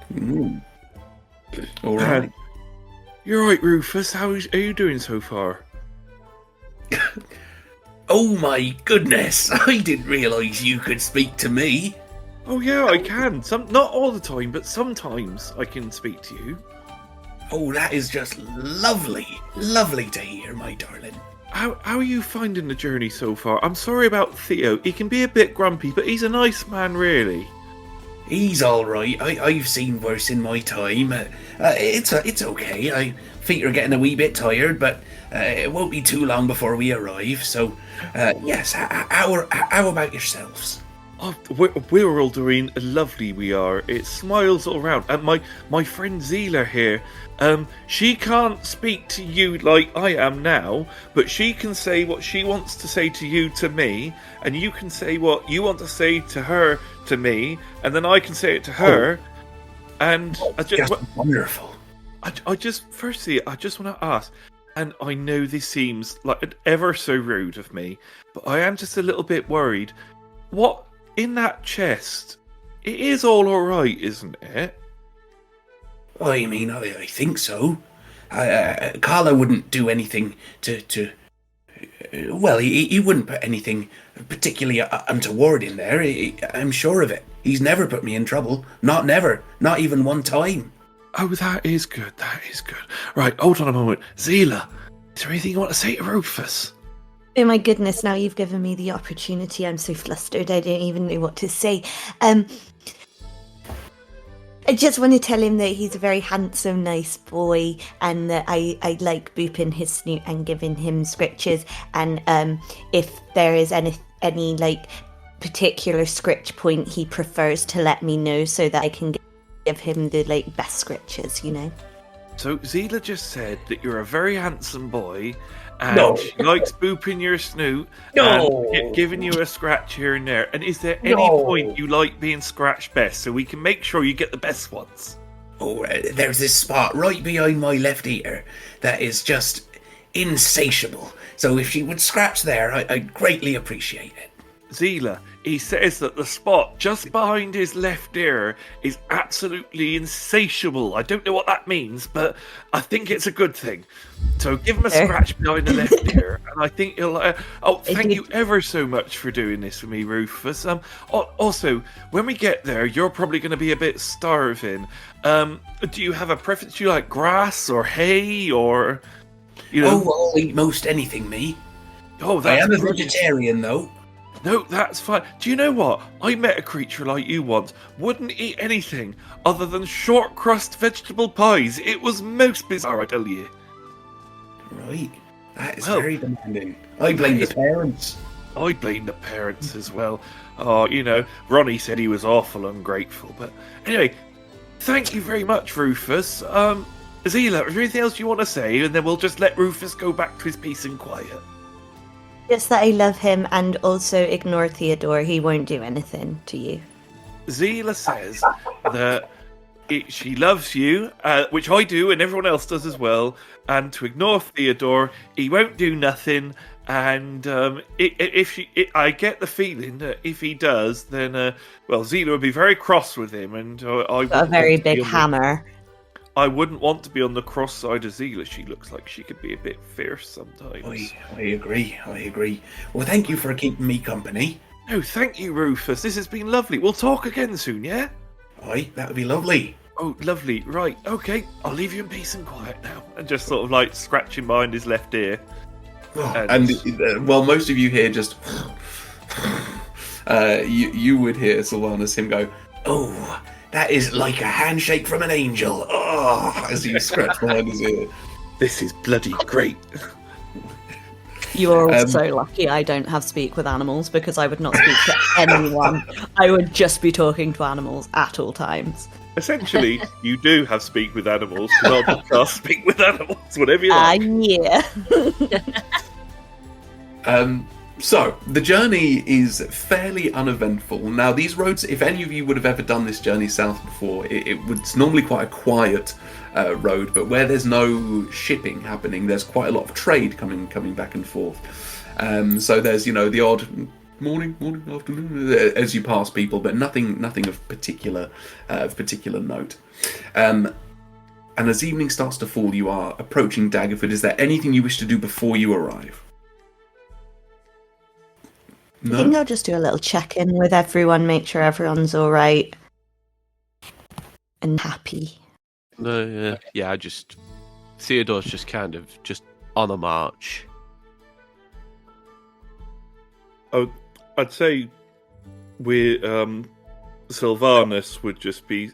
All right. You're right, Rufus. How are you doing so far? Oh my goodness! I didn't realise you could speak to me. Oh yeah, I can. Not all the time, but sometimes I can speak to you. Oh, that is just lovely. Lovely to hear, my darling. How are you finding the journey so far? I'm sorry about Theo. He can be a bit grumpy, but he's a nice man, really. He's all right. I've seen worse in my time. It's okay. Feet are getting a wee bit tired, but it won't be too long before we arrive. So, yes. How about yourselves? Oh, we're all doing lovely. We are. It smiles all around. And my friend Zelah here. She can't speak to you like I am now, but she can say what she wants to say to you to me, and you can say what you want to say to her to me, and then I can say it to her. And Just wonderful. I just want to ask, and I know this seems like ever so rude of me, but I am just a little bit worried. What in that chest? It is all alright, isn't it? I mean, I think so. Carla wouldn't do anything to well, he wouldn't put anything particularly untoward in there. I'm sure of it. He's never put me in trouble. Not never. Not even one time. Oh, that is good. That is good. Right, hold on a moment. Zelah, is there anything you want to say to Rufus? Oh my goodness, now you've given me the opportunity. I'm so flustered, I don't even know what to say. I just want to tell him that he's a very handsome, nice boy, and that I like booping his snoot and giving him scriptures. And if there is any like particular script point he prefers to let me know, so that I can give him the like best scriptures, So Zelah just said that you're a very handsome boy, and No. she likes booping your snoot No. and giving you a scratch here and there. And is there any No. point you like being scratched best, so we can make sure you get the best ones? Oh, there's this spot right behind my left ear that is just insatiable. So if she would scratch there, I'd greatly appreciate it. Zelah, he says that the spot just behind his left ear is absolutely insatiable. I don't know what that means, but I think it's a good thing. So give him a scratch behind the left ear, and I think he'll... thank you ever so much for doing this for me, Rufus. Also, when we get there, you're probably going to be a bit starving. Do you have a preference? Do you like grass or hay or... Oh, I'll eat most anything, me. Oh, I that's am a brilliant. vegetarian, though. No, that's fine. Do you know what? I met a creature like you once. Wouldn't eat anything other than short crust vegetable pies. It was most bizarre, I tell you. Right. That is Well, very demanding. I blame the parents. I blame the parents as well. Oh, Ronnie said he was awful ungrateful. But anyway, thank you very much, Rufus. Zelah, is there anything else you want to say? And then we'll just let Rufus go back to his peace and quiet. Just that I love him, and also ignore Theodore. He won't do anything to you. Zelah says that she loves you, which I do and everyone else does as well, and to ignore Theodore, he won't do nothing, and I get the feeling that if he does, then, Zelah would be very cross with him, and I Got a very big hammer. I wouldn't want to be on the cross side of Zelah. She looks like she could be a bit fierce sometimes. I agree. Well, thank you for keeping me company. No, thank you, Rufus. This has been lovely. We'll talk again soon, yeah? Aye, that would be lovely. Oh, lovely. Right, okay. I'll leave you in peace and quiet now. And just sort of like scratching behind his left ear. And while most of you hear just, you would hear Sylvanus him go, Oh, that is like a handshake from an angel. Oh, as you scratch behind his ear. This is bloody great. You are also lucky I don't have speak with animals, because I would not speak to anyone. I would just be talking to animals at all times. Essentially, you do have speak with animals, because our podcast speak with animals, whatever you like. Yeah. So, the journey is fairly uneventful. Now, these roads, if any of you would have ever done this journey south before, it's normally quite a quiet road, but where there's no shipping happening, there's quite a lot of trade coming back and forth. So there's, the odd morning, afternoon, as you pass people, but nothing of particular note. And as evening starts to fall, you are approaching Daggerford. Is there anything you wish to do before you arrive? I think I'll just do a little check-in with everyone, make sure everyone's all right and happy. Theodore's just kind of just on a march. Oh, I'd say Sylvanus would just be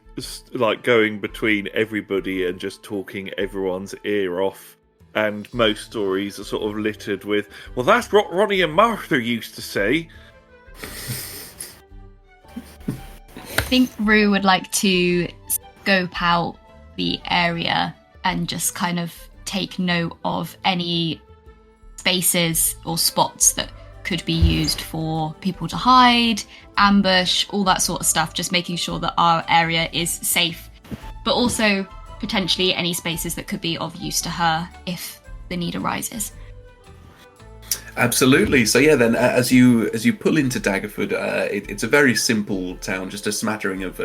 like going between everybody and just talking everyone's ear off. And most stories are sort of littered with, well, that's what Ronnie and Martha used to say. I think Rue would like to scope out the area and just kind of take note of any spaces or spots that could be used for people to hide, ambush, all that sort of stuff, just making sure that our area is safe, but also potentially any spaces that could be of use to her if the need arises. Absolutely. So yeah, then as you pull into Daggerford, it's a very simple town, just a smattering of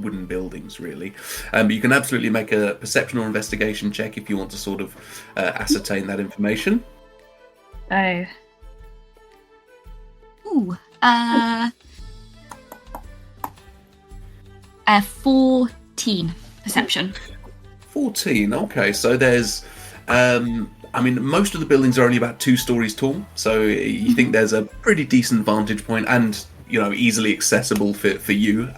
wooden buildings, really. But you can absolutely make a perception or investigation check if you want to sort of ascertain that information. Oh. Ooh. 14 perception. 14. Okay, so there's, most of the buildings are only about 2 stories tall, so you think there's a pretty decent vantage point and, easily accessible for you.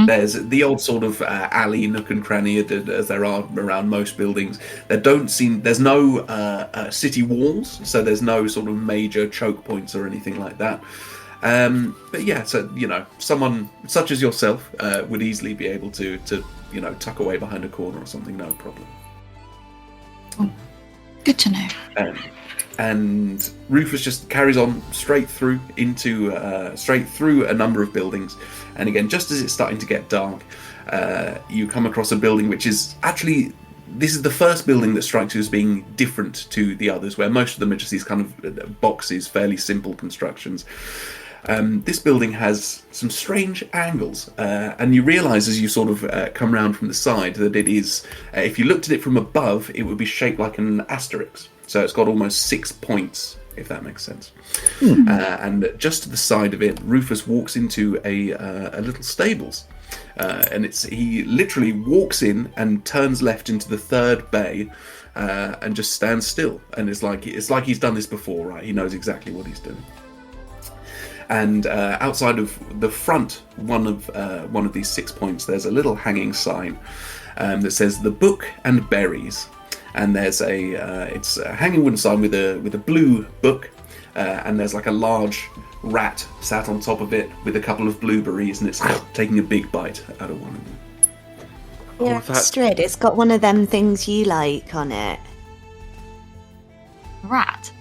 There's the old sort of alley, nook and cranny as there are around most buildings. There's no city walls, so there's no sort of major choke points or anything like that. But yeah, so, someone such as yourself would easily be able to tuck away behind a corner or something, no problem. Oh, good to know. And Rufus just carries on straight through a number of buildings. And again, just as it's starting to get dark, you come across a building which is actually, this is the first building that strikes you as being different to the others, where most of them are just these kind of boxes, fairly simple constructions. This building has some strange angles, and you realise as you sort of come round from the side that it is, if you looked at it from above, it would be shaped like an asterisk. So it's got almost 6 points, if that makes sense. And just to the side of it, Rufus walks into a little stables. And he literally walks in and turns left into the third bay and just stands still. And it's like he's done this before, right? He knows exactly what he's doing. And outside of the front, one of these 6 points, there's a little hanging sign that says "The Book and Berries," and there's it's a hanging wooden sign with a blue book, and there's like a large rat sat on top of it with a couple of blueberries, and it's taking a big bite out of one of them. Yeah, Astryd, it's got one of them things you like on it. Rat?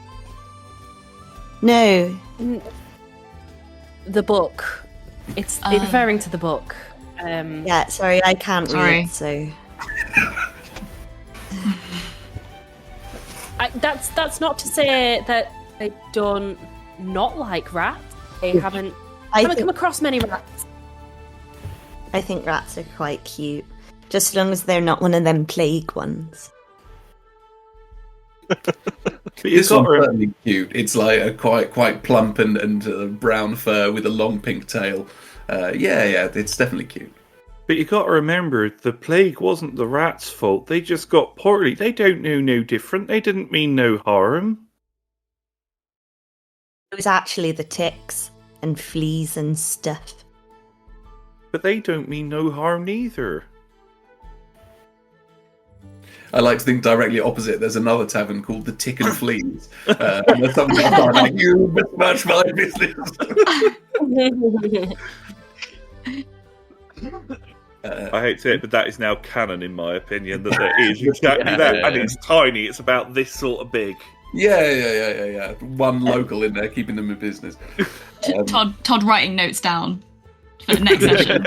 No. The book. It's referring to the book. Yeah, sorry, I can't read, so... That's not to say that they don't not like rats. They haven't come across many rats. I think rats are quite cute, just as long as they're not one of them plague ones. But you've This got one's to certainly cute. It's like a quite plump and brown fur with a long pink tail. Yeah, it's definitely cute. But you got to remember, the plague wasn't the rats' fault. They just got poorly. They don't know no different. They didn't mean no harm. It was actually the ticks and fleas and stuff. But they don't mean no harm neither. I like to think directly opposite. There's another tavern called the Tick and Fleas. And there's something outside like, you besmirch my business. I hate to say it, but that is now canon, in my opinion, that there is exactly that. And it's tiny. It's about this sort of big. Yeah. One local in there keeping them in business. Todd writing notes down for the next session.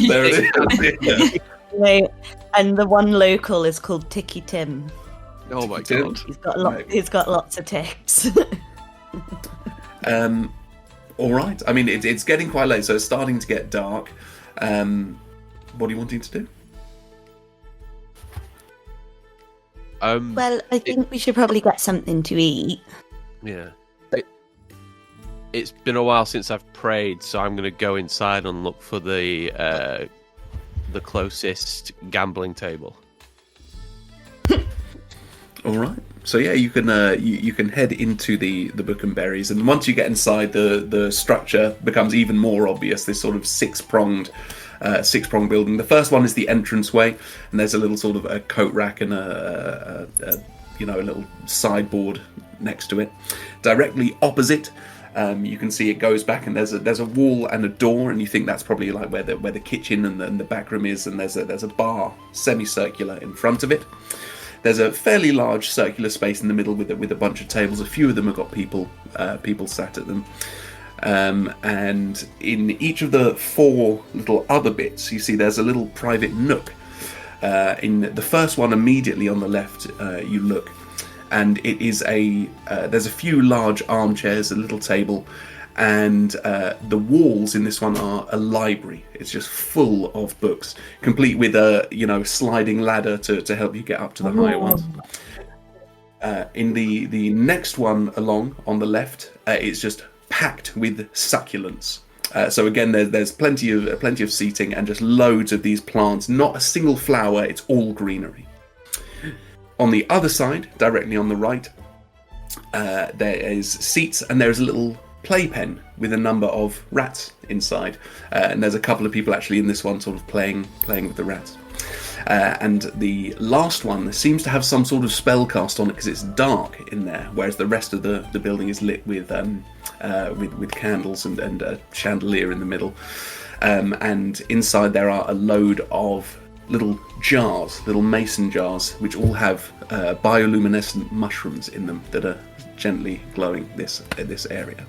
There it is. Right. And the one local is called Ticky Tim. Oh my Tim? god. He's got lots of ticks. All right. I mean, it's getting quite late, so it's starting to get dark. What are you wanting to do? Well, I think we should probably get something to eat. Yeah. It's been a while since I've prayed, so I'm going to go inside and look for the closest gambling table. All right. So yeah, you can you can head into the Book and Berries, and once you get inside, the structure becomes even more obvious. This sort of six-pronged building. The first one is the entranceway, and there's a little sort of a coat rack and a little sideboard next to it. Directly opposite, you can see it goes back, and there's a wall and a door, and you think that's probably like where the kitchen and the back room is, and there's a bar semicircular in front of it. There's a fairly large circular space in the middle with a bunch of tables. A few of them have got people sat at them. And in each of the four little other bits, you see there's a little private nook. In the first one, immediately on the left, you look, and it is there's a few large armchairs, a little table, and the walls in this one are a library. It's just full of books, complete with a sliding ladder to help you get up to the higher ones. In the next one along on the left, it's just packed with succulents. So again, there's plenty of seating and just loads of these plants. Not a single flower. It's all greenery. On the other side, directly on the right, there is seats, and there is a little playpen with a number of rats inside. And there's a couple of people actually in this one sort of playing with the rats. And the last one seems to have some sort of spell cast on it because it's dark in there, whereas the rest of the building is lit with candles and a chandelier in the middle. And inside there are a load of little jars, little mason jars, which all have bioluminescent mushrooms in them that are gently glowing this area.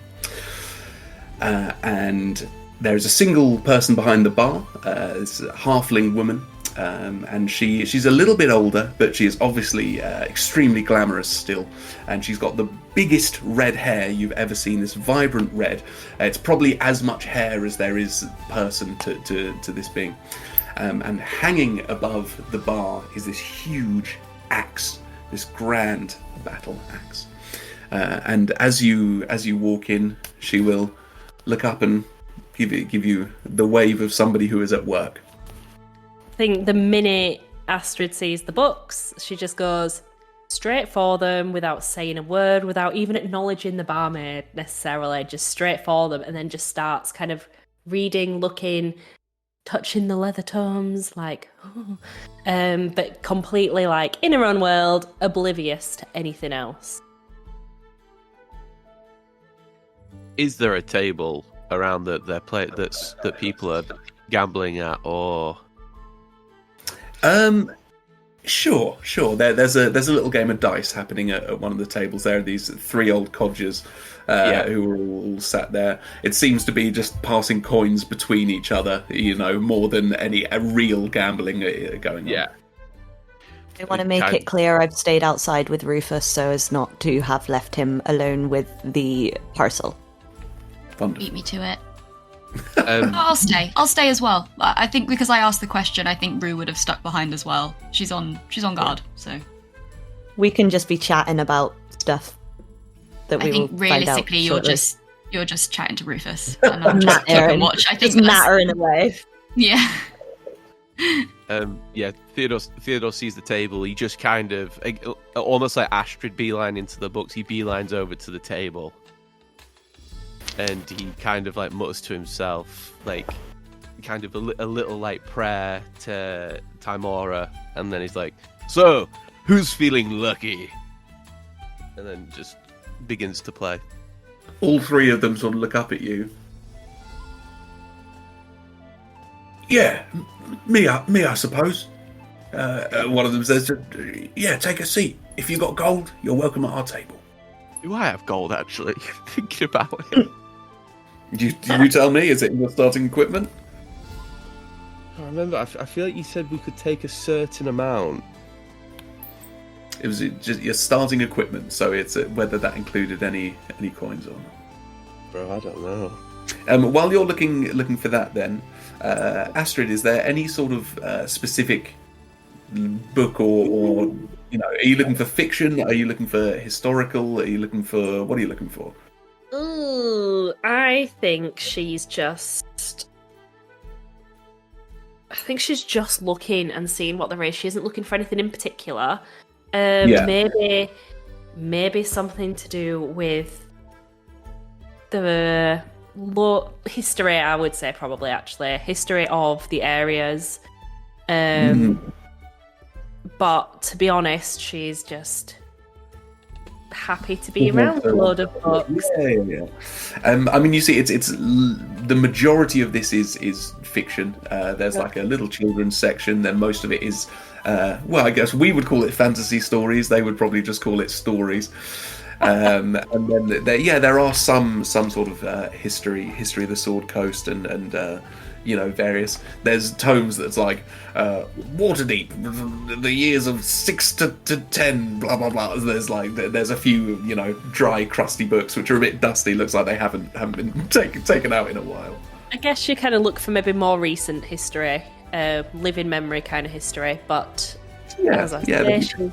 And there is a single person behind the bar. It's a halfling woman. And she's a little bit older, but she is obviously extremely glamorous still. And she's got the biggest red hair you've ever seen, this vibrant red. It's probably as much hair as there is person to this being. And hanging above the bar is this huge axe, this grand battle axe. And as you walk in, she will look up and give you the wave of somebody who is at work. I think the minute Astryd sees the books, she just goes straight for them without saying a word, without even acknowledging the barmaid necessarily, just straight for them, and then just starts kind of reading, looking, touching the leather tomes, like, but completely like in her own world, oblivious to anything else. Is there a table around their plate that people are gambling at, or? Sure. There's a little game of dice happening at one of the tables. There are these three old codgers who are all sat there. It seems to be just passing coins between each other, more than any real gambling going on. Yeah. I want to make it clear I've stayed outside with Rufus so as not to have left him alone with the parcel. Wonderful. Beat me to it. I'll stay as well. I think because I asked the question, I think Rue would have stuck behind as well. She's on guard, so. we can just be chatting about stuff that I we think will find out realistically, you're shortly. just chatting to Rufus, and I'm just keeping Nattering. watch. I think Just nattering away. yeah. Theodore sees the table. He just kind of, almost like Astryd beeline into the books, he beelines over to the table. And he kind of like mutters to himself, like, kind of a little like prayer to Timora. And then he's like, so, who's feeling lucky? And then just begins to play. All three of them sort of look up at you. Yeah, me, I suppose. One of them says, "Yeah, take a seat. If you got gold, you're welcome at our table." Do I have gold, actually? Thinking about it. You tell me, is it in your starting equipment? I remember, I feel like you said we could take a certain amount. It was just your starting equipment, so it's whether that included any coins or not. Bro, I don't know. While you're looking for that, then, Astryd, is there any sort of specific book or are you looking for fiction? Are you looking for historical? Are you looking for what are you looking for? Ooh, I think she's just looking and seeing what there is. She isn't looking for anything in particular. Maybe something to do with the history, I would say, probably, actually. History of the areas. But to be honest, she's just happy to be around a load of books. Yeah. I mean, you see, it's the majority of this is fiction. There's like a little children's section, then most of it is, I guess we would call it fantasy stories. They would probably just call it stories. And then there are some sort of history of the Sword Coast and various. There's tomes that's like Waterdeep, the years of 6 to 10, blah blah blah. There's a few dry, crusty books which are a bit dusty. Looks like they haven't been taken out in a while. I guess you kind of look for maybe more recent history, living memory kind of history. But as I say, she's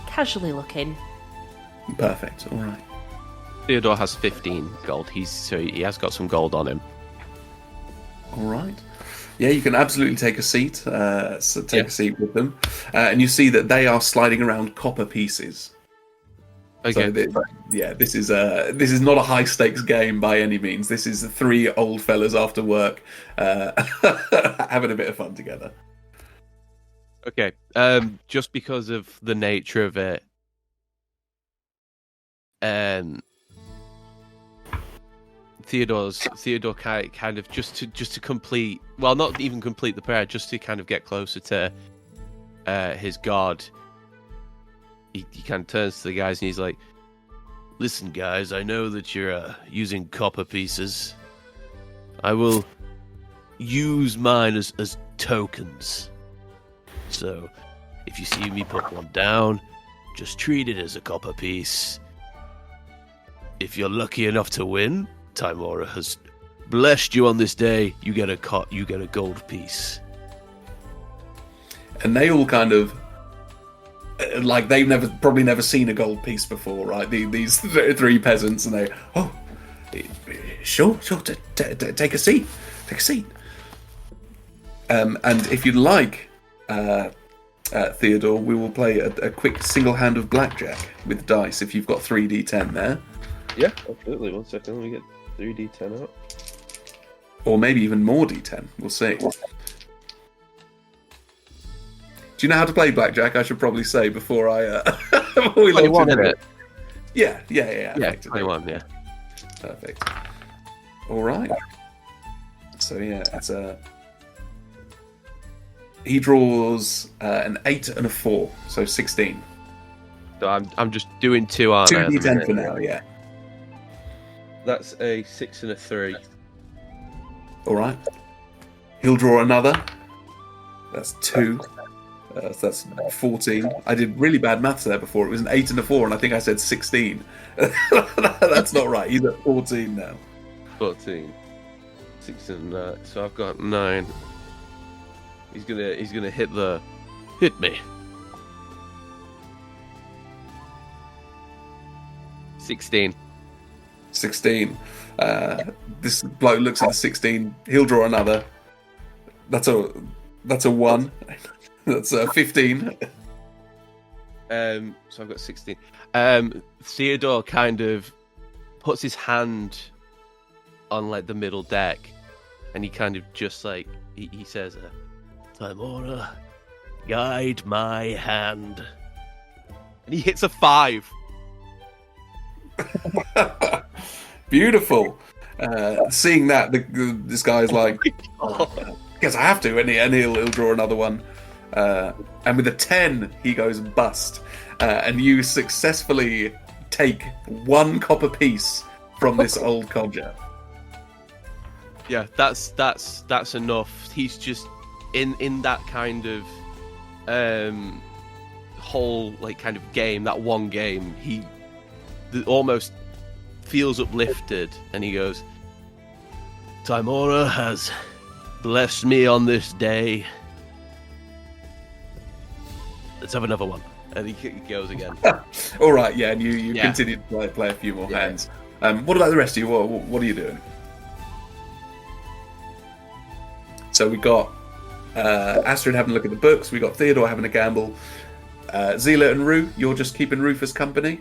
casually looking. Perfect. All right. Theodore has 15 gold. He has got some gold on him. All right. Yeah, you can absolutely take a seat. A seat with them, and you see that they are sliding around copper pieces. Okay. So this is not a high stakes game by any means. This is 3 old fellas after work having a bit of fun together. Okay. Just because of the nature of it, Theodore kind of just to complete, well, not even complete the prayer, just to kind of get closer to his god. He kind of turns to the guys and he's like, "Listen, guys, I know that you're using copper pieces. I will use mine as tokens. So, if you see me put one down, just treat it as a copper piece. If you're lucky enough to win, Timora has blessed you on this day. You get a gold piece." And they all kind of like they've probably never seen a gold piece before, right? These 3 peasants, and they, sure, take a seat. And if you'd like, Theodore, we will play a quick single hand of blackjack with dice. If you've got 3d10 there. Yeah, absolutely. 1 second, let me get 3d10 out. Or maybe even more d10. We'll see. Do you know how to play blackjack? I should probably say before we launch into it. Yeah. Yeah, 21, yeah. Perfect. All right. So yeah, it's he draws an 8 and a 4, so 16. So I'm just doing 2, aren't I? 2d10 for now, yeah. That's a 6 and a 3. All right. He'll draw another. That's 2. So that's 14. I did really bad maths there before. It was an 8 and a 4, and I think I said 16. That's not right. He's at 14 now. 14. 6 and 9. So I've got 9. He's gonna hit me. 16. 16. This bloke looks at the 16. He'll draw another. That's a 1. That's a 15. So I've got 16. Theodore kind of puts his hand on like the middle deck, and he kind of just like he says, "Timora, guide my hand," and he hits a 5. Beautiful. Seeing that, this guy's like, guess I have to, and he'll draw another one. And with a 10, he goes bust. And you successfully take 1 copper piece from this old codger. Yeah, that's enough. He's just in that kind of whole like kind of game, that one game. He almost feels uplifted, and he goes, "Timora has blessed me on this day. Let's have another one." And he goes again. All right, yeah, and you continue to play a few more hands. What about the rest of you? What are you doing? So we got Astryd having a look at the books. We got Theodore having a gamble. Zelah and Rue, you're just keeping Rufus company.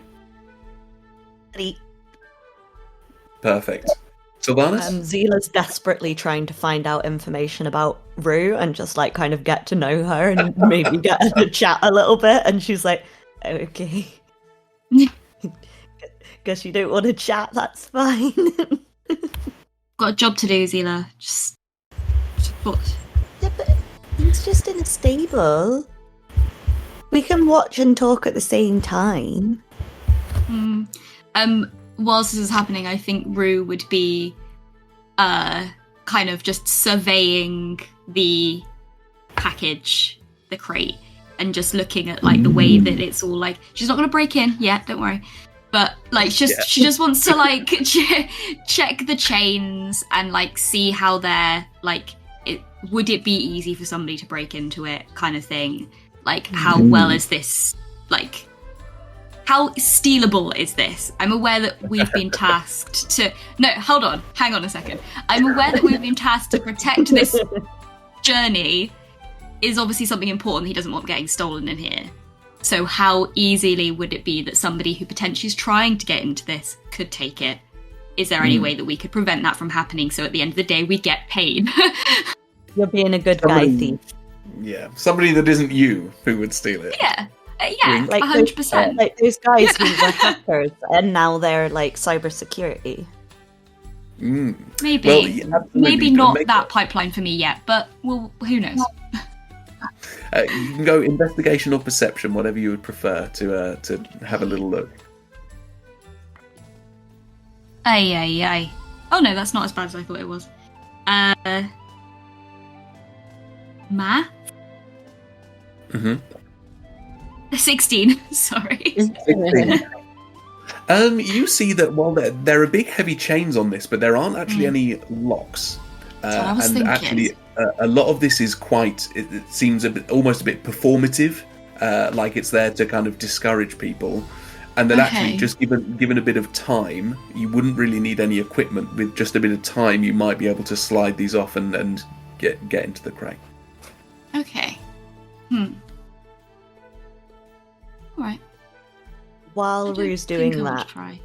Perfect. Sylvanus? Zelah's desperately trying to find out information about Rue and just like kind of get to know her and maybe get her to chat a little bit. And she's like, okay. Guess you don't want to chat, that's fine. Got a job to do, Zelah. Just what? Yeah, but he's just in a stable. We can watch and talk at the same time. Whilst this is happening, I think Rue would be kind of just surveying the package, the crate, and just looking at like the way that it's all like, she's not going to break in yet, don't worry. But like she just wants to like check the chains and like see how they're like, would it be easy for somebody to break into it kind of thing? Like how well is this, like how stealable is this? I'm aware that we've been tasked to... No, hold on. Hang on a second. I'm aware that we've been tasked to protect this journey is obviously something important he doesn't want getting stolen in here. So how easily would it be that somebody who potentially is trying to get into this could take it? Is there any way that we could prevent that from happening so at the end of the day we get paid? You're being a good guy thief. Yeah, somebody that isn't you who would steal it. Yeah. Like 100%. Like those guys who were hackers and now they're like cybersecurity. Maybe. Well, yeah, maybe not that pipeline for me yet, but well, who knows? You can go investigation or perception, whatever you would prefer to have a little look. Aye. Oh no, that's not as bad as I thought it was. Math? 16, sorry. 16. You see that while there are big heavy chains on this, but there aren't actually any locks. That's what I was thinking. Actually, a lot of this is quite. It seems almost a bit performative, like it's there to kind of discourage people, and that actually just given a bit of time, you wouldn't really need any equipment. With just a bit of time, you might be able to slide these off and get into the crate. Okay. Alright. While Rue's doing that. Try.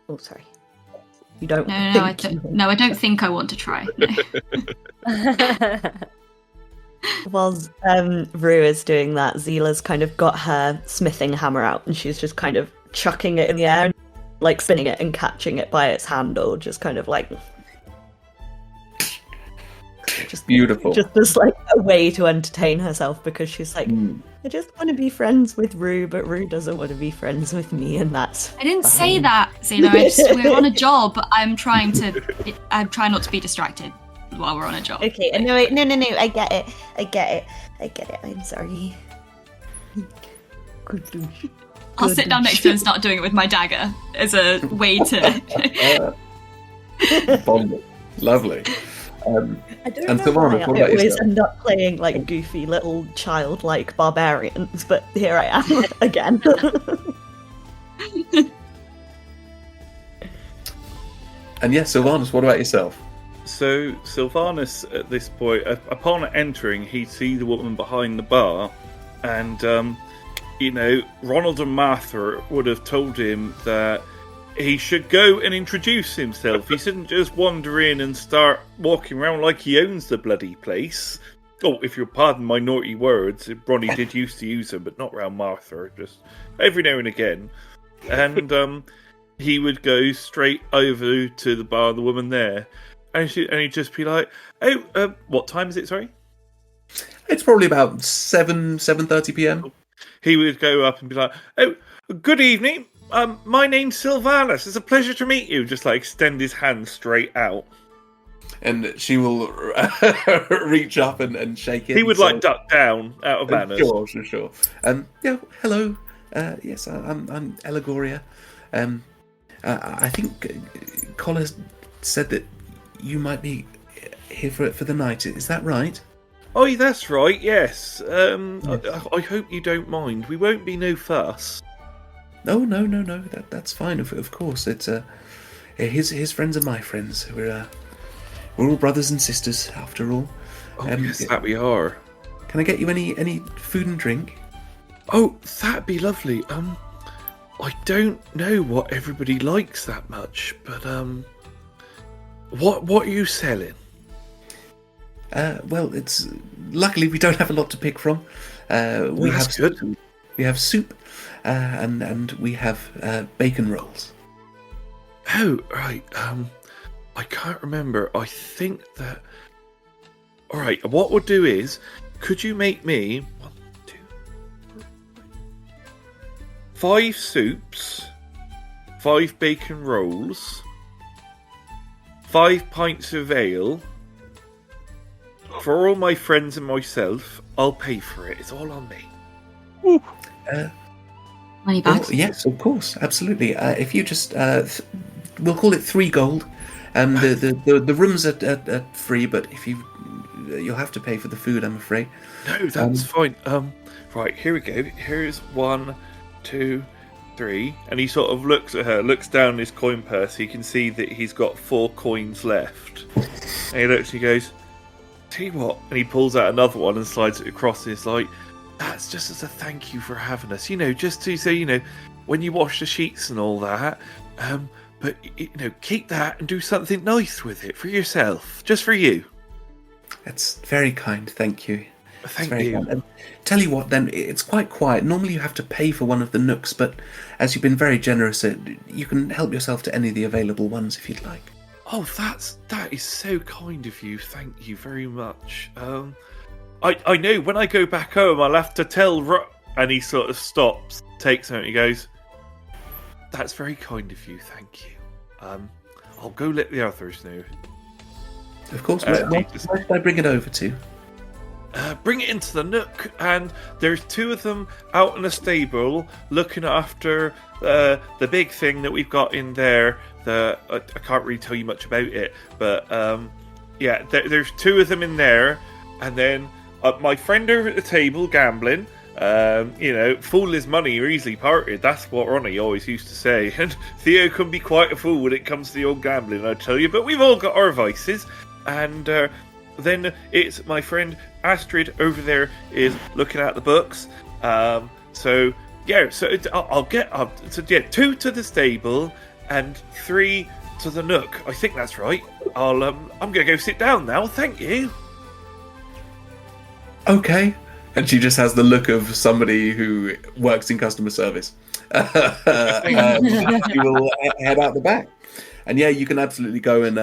Oh, sorry. You don't. No, I don't think I want to try. No. Whilst Rue is doing that, Zelah's kind of got her smithing hammer out and she's just kind of chucking it in the air, and, like spinning it and catching it by its handle, just kind of like. Just beautiful. Just as like a way to entertain herself because she's like, I just want to be friends with Rue, but Rue doesn't want to be friends with me, and that's. I didn't say that, Zelah. We're on a job. I'm trying not to be distracted while we're on a job. Okay, no. I get it. I'm sorry. I'll sit down next to her and start doing it with my dagger as a way to. Bonded. Lovely. I don't know why I always end up playing like goofy little childlike barbarians, but here I am again. And yes, Sylvanus, what about yourself? So Sylvanus, at this point, upon entering, he'd see the woman behind the bar, and Ronald and Martha would have told him that he should go and introduce himself. He shouldn't just wander in and start walking around like he owns the bloody place. Oh, if you'll pardon my naughty words, Ronnie did used to use them, but not around Martha, just every now and again. And he would go straight over to the bar, the woman there, and he'd just be like, "Oh, what time is it? Sorry." It's probably about 7:30 p.m. He would go up and be like, "Oh, good evening. My name's Sylvanus. It's a pleasure to meet you." Just like extend his hand straight out. And she will reach up and shake it. He would duck down out of manners. Sure. Yeah, hello. Yes, I'm Allegoria. I think Collar said that you might be here for the night. Is that right? Oh, that's right. Yes. I hope you don't mind. We won't be no fuss. No. That's fine. Of course, it's his friends are my friends. We're all brothers and sisters, after all. Oh, yes, that we are. Can I get you any food and drink? Oh, that'd be lovely. I don't know what everybody likes that much, but what are you selling? Well, it's luckily we don't have a lot to pick from. We have good. Soup. We have soup, and we have bacon rolls. Oh, right. I can't remember. I think that. All right. What we'll do is, could you make me 1, 2, 3, 5 soups, 5 bacon rolls, 5 pints of ale. For all my friends and myself, I'll pay for it. It's all on me. Money bags? Well, yes, of course, absolutely. If you just, we'll call it 3 gold. The rooms are free, but if you'll have to pay for the food, I'm afraid. No, that's fine. Right, here we go. Here's 1, 2, 3, and he sort of looks at her, looks down his coin purse. You can see that he's got 4 coins left. And he looks and he goes, "Tell you what," and he pulls out another one and slides it across. And it's like, "That's just as a thank you for having us. Just to say, when you wash the sheets and all that. But keep that and do something nice with it for yourself, just for you." That's very kind, thank you. Thank you. And tell you what, then, it's quite quiet. Normally you have to pay for one of the nooks, but as you've been very generous, you can help yourself to any of the available ones if you'd like. Oh, that is so kind of you. Thank you very much. I know when I go back home, I'll have to tell. And he sort of stops, takes out, and he goes, "That's very kind of you. Thank you. I'll go let the others know." Of course. Where should I bring it over to? Bring it into the nook, and there's 2 of them out in the stable looking after the big thing that we've got in there. I can't really tell you much about it, but there's 2 of them in there, and then my friend over at the table gambling. Fool is money or easily parted. That's what Ronnie always used to say. And Theo can be quite a fool when it comes to the old gambling, I tell you. But we've all got our vices. And then it's my friend Astryd over there is looking at the books. I'll get 2 to the stable and 3 to the nook. I think that's right. I'm gonna go sit down now. Thank you. Okay. And she just has the look of somebody who works in customer service. She will head out the back. And yeah, you can absolutely go and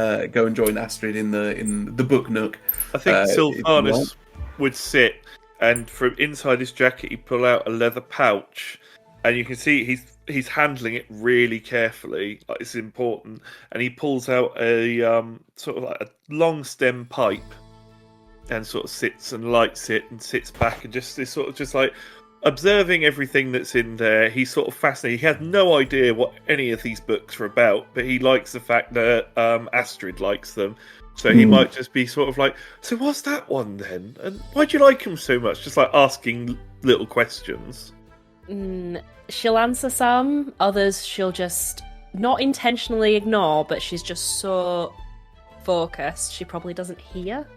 join Astryd in the book nook. I think Sylvanus would sit, and from inside his jacket, he'd pull out a leather pouch, and you can see he's handling it really carefully. Like, it's important, and he pulls out a sort of like a long stem pipe, and sort of sits and lights it, and sits back, and just is sort of just like observing everything that's in there. He's sort of fascinated. He has no idea what any of these books are about, but he likes the fact that Astryd likes them. So he might just be sort of like, "So what's that one then? And why do you like him so much?" Just like asking little questions. She'll answer some, others she'll just not intentionally ignore, but she's just so focused, she probably doesn't hear.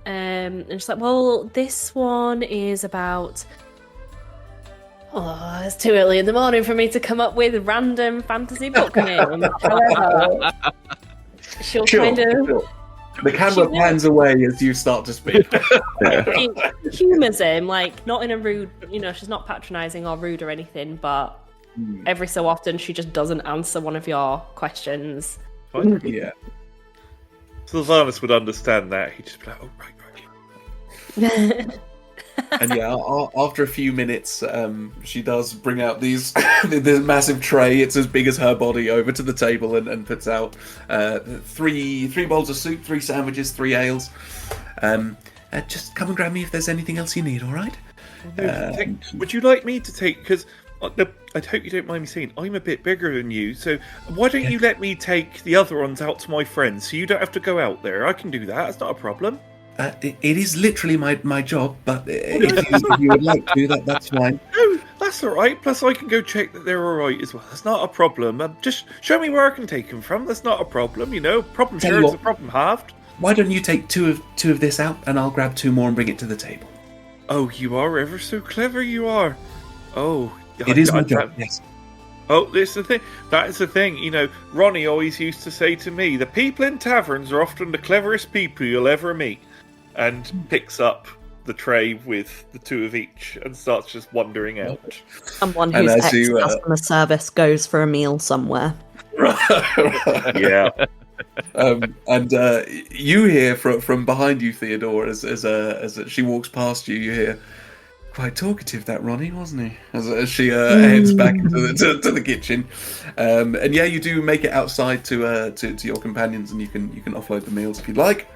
And she's like, well, this one is about... Oh, it's too early in the morning for me to come up with random fantasy book names. However, she'll kind of... The camera pans away as you start to speak. She humours him, like, not in a rude... she's not patronising or rude or anything, but every so often she just doesn't answer one of your questions. Yeah. Sylvanus would understand that. He'd just be like, oh, right. And yeah, after a few minutes, she does bring out this massive tray. It's as big as her body over to the table and puts out three bowls of soup, 3 sandwiches, 3 ales. Just come and grab me if there's anything else you need. All right? Would you like me to take? Because I hope you don't mind me saying I'm a bit bigger than you. So why don't you let me take the other ones out to my friends, so you don't have to go out there? I can do that. It's not a problem. It is literally my job, but if you would like to, that's fine. No, that's all right. Plus, I can go check that they're all right as well. That's not a problem. Just show me where I can take them from. That's not a problem. Problem shared is a problem halved. Why don't you take two of this out, and I'll grab 2 more and bring it to the table. Oh, you are ever so clever. You are. Oh, it is my job. Yes. Oh, this is the thing. That is the thing. Ronnie always used to say to me, "The people in taverns are often the cleverest people you'll ever meet." And picks up the tray with the 2 of each and starts just wandering out. Someone who's ex-customer service goes for a meal somewhere. Yeah. And you hear from behind you, Theodore, as she walks past you, you hear, quite talkative, that Ronnie, wasn't he? As she heads back into the kitchen. And yeah, you do make it outside to your companions, and you can offload the meals if you'd like.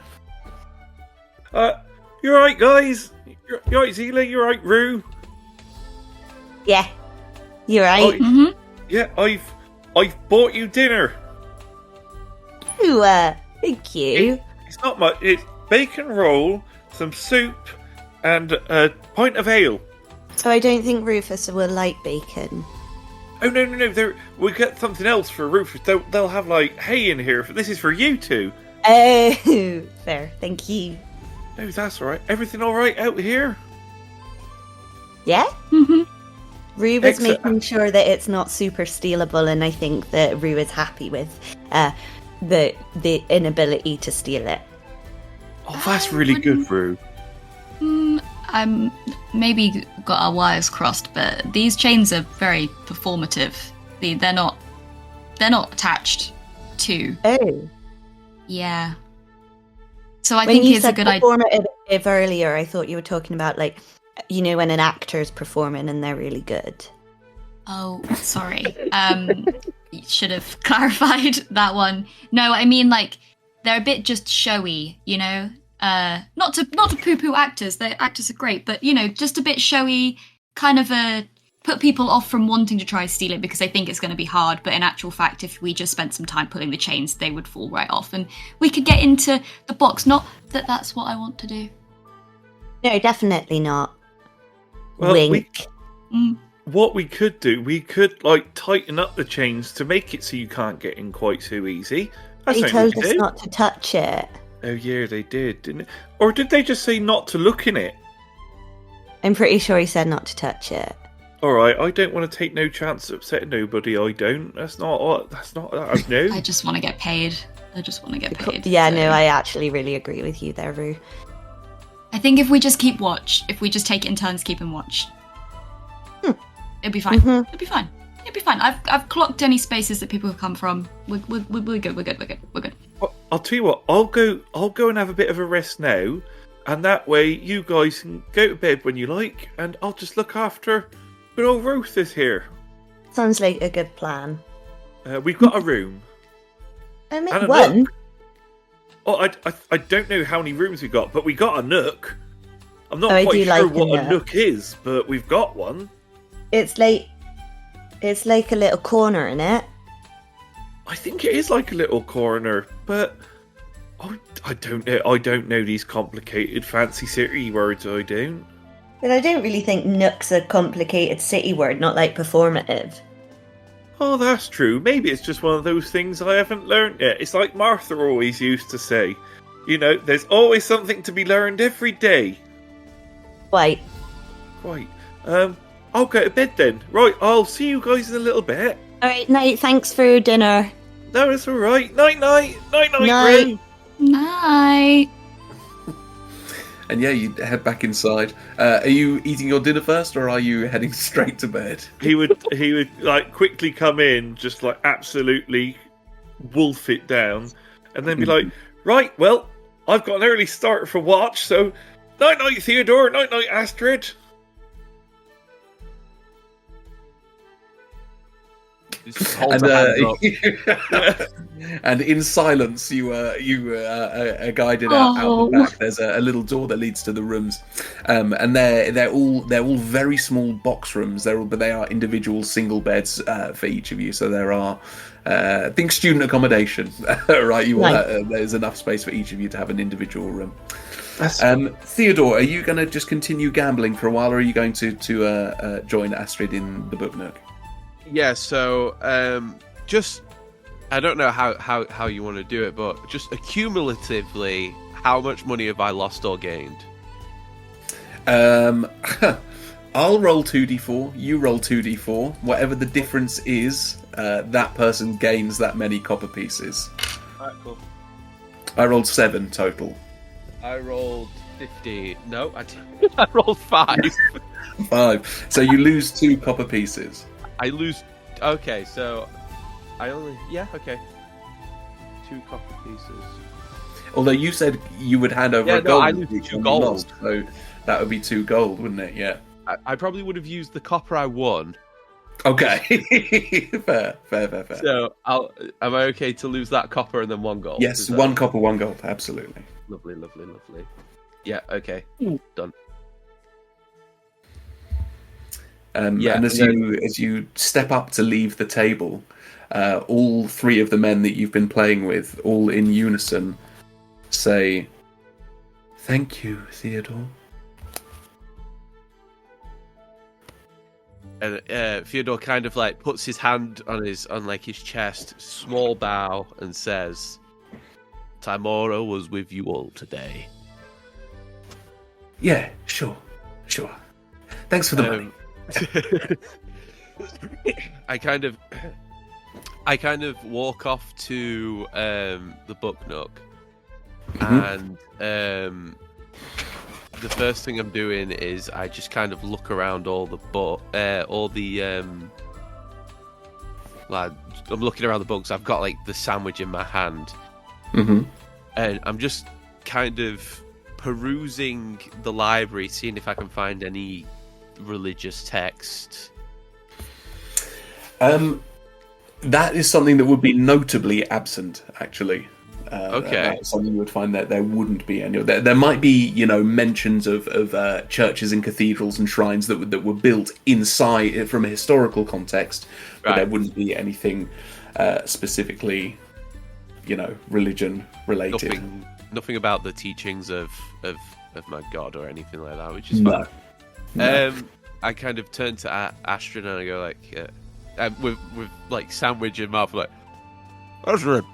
You're right, guys. You're right, Zelah. You're right, Rue. Yeah, you're right. Yeah, I've bought you dinner. Ooh, thank you. It's not much. It's bacon roll, some soup, and a pint of ale. So I don't think Rufus will like bacon. Oh no! We'll get something else for Rufus. They'll have like hay in here. This is for you 2. Oh, fair. Thank you. No, that's all right. Everything all right out here? Yeah? Rue was Excellent. making sure that it's not super stealable, and I think that Rue is happy with the inability to steal it. Oh, that's really good, Rue. I'm maybe got our wires crossed, but these chains are very performative. They're not attached to. Oh. Yeah. So I think it's a good idea. Performative earlier, I thought you were talking about, like, when an actor's performing and they're really good. Oh, sorry. Should have clarified that one. No, I mean, like, they're a bit just showy, Not to poo-poo actors. The actors are great, but just a bit showy, kind of put people off from wanting to try to steal it because they think it's going to be hard. But in actual fact, if we just spent some time pulling the chains, they would fall right off, and we could get into the box. Not that that's what I want to do. No, definitely not. Well, Wink. What we could do, we could tighten up the chains to make it so you can't get in quite so easy. That's They told us not to touch it. Oh yeah, they did, didn't it? Or did they just say not to look in it? I'm pretty sure he said not to touch it. Alright, I don't want to take no chance of upsetting nobody, I don't. That's not, no. I just want to get paid. Yeah, so. no, I actually really agree with you there, Rue. I think if we just keep watch, if we just take it in turns keeping watch, it'll be fine. It'll be fine. I've clocked any spaces that people have come from. We're good. I'll tell you what, I'll go and have a bit of a rest now, and that way you guys can go to bed when you like, and I'll just look after good old Rufus here. Sounds like a good plan. We've got a room. I mean, and a one. nook. Oh, I don't know how many rooms we got, but we got a nook. I'm not quite sure what a nook is, but we've got one. It's like a little corner in it. I think it is like a little corner, but I don't know. I don't know these complicated, fancy city words. I don't. But I don't really think nook's a complicated city word, not like performative. Oh, that's true. Maybe it's just one of those things I haven't learned yet. It's like Martha always used to say. You know, there's always something to be learned every day. Wait. Right. I'll go to bed then. Right, I'll see you guys in a little bit. Alright, night, thanks for dinner. No, it's alright. Night-night. Night-night, Night. Ren. Night. And yeah, you head back inside. Are you eating your dinner first, or are you heading straight to bed? He would like quickly come in, just like absolutely wolf it down, and then be like, right, well, I've got an early start for watch, so night-night, Theodore. Night-night, Astryd. Just holds a hand up. And in silence, you are guided out the back. There's a little door that leads to the rooms, and they're all very small box rooms. But they are individual single beds for each of you. So there are think student accommodation, right? There's enough space for each of you to have an individual room. Theodore, are you going to just continue gambling for a while, or are you going to join Astryd in the book nook? Yeah, so just I don't know how you want to do it, but just accumulatively, how much money have I lost or gained? I'll roll 2d4. You roll 2d4. Whatever the difference is, that person gains that many copper pieces. Alright, cool. I rolled 7 total. I rolled 50. No, I rolled 5. 5. So you lose 2 copper pieces. I lose. Okay, so I only. Yeah, okay. 2 copper pieces. Although you said you would hand over a gold. I lose 2 gold. Lost, so that would be 2 gold, wouldn't it? Yeah. I probably would have used the copper I won. Okay. fair. So am I okay to lose that copper and then 1 gold? Yes, 1 copper, 1 gold. Absolutely. Lovely. Yeah. Okay. Done. And as you step up to leave the table, all 3 of the men that you've been playing with, all in unison, say, "Thank you, Theodore." And Theodore kind of like puts his hand on his chest, small bow, and says, "Timora was with you all today." Yeah, sure. Thanks for the money. I kind of walk off to the book nook, and the first thing I'm doing is I just kind of look around all the I'm looking around the books. I've got like the sandwich in my hand, and I'm just kind of perusing the library, seeing if I can find any religious text. That is something that would be notably absent, actually. Okay. That's something you would find that there wouldn't be any. There might be, mentions of churches and cathedrals and shrines that were built inside from a historical context, but there wouldn't be anything specifically, religion related. Nothing about the teachings of my god or anything like that, which is fine. No. I kind of turn to Astryd and I go like, with like sandwich in mouth, like, Astryd,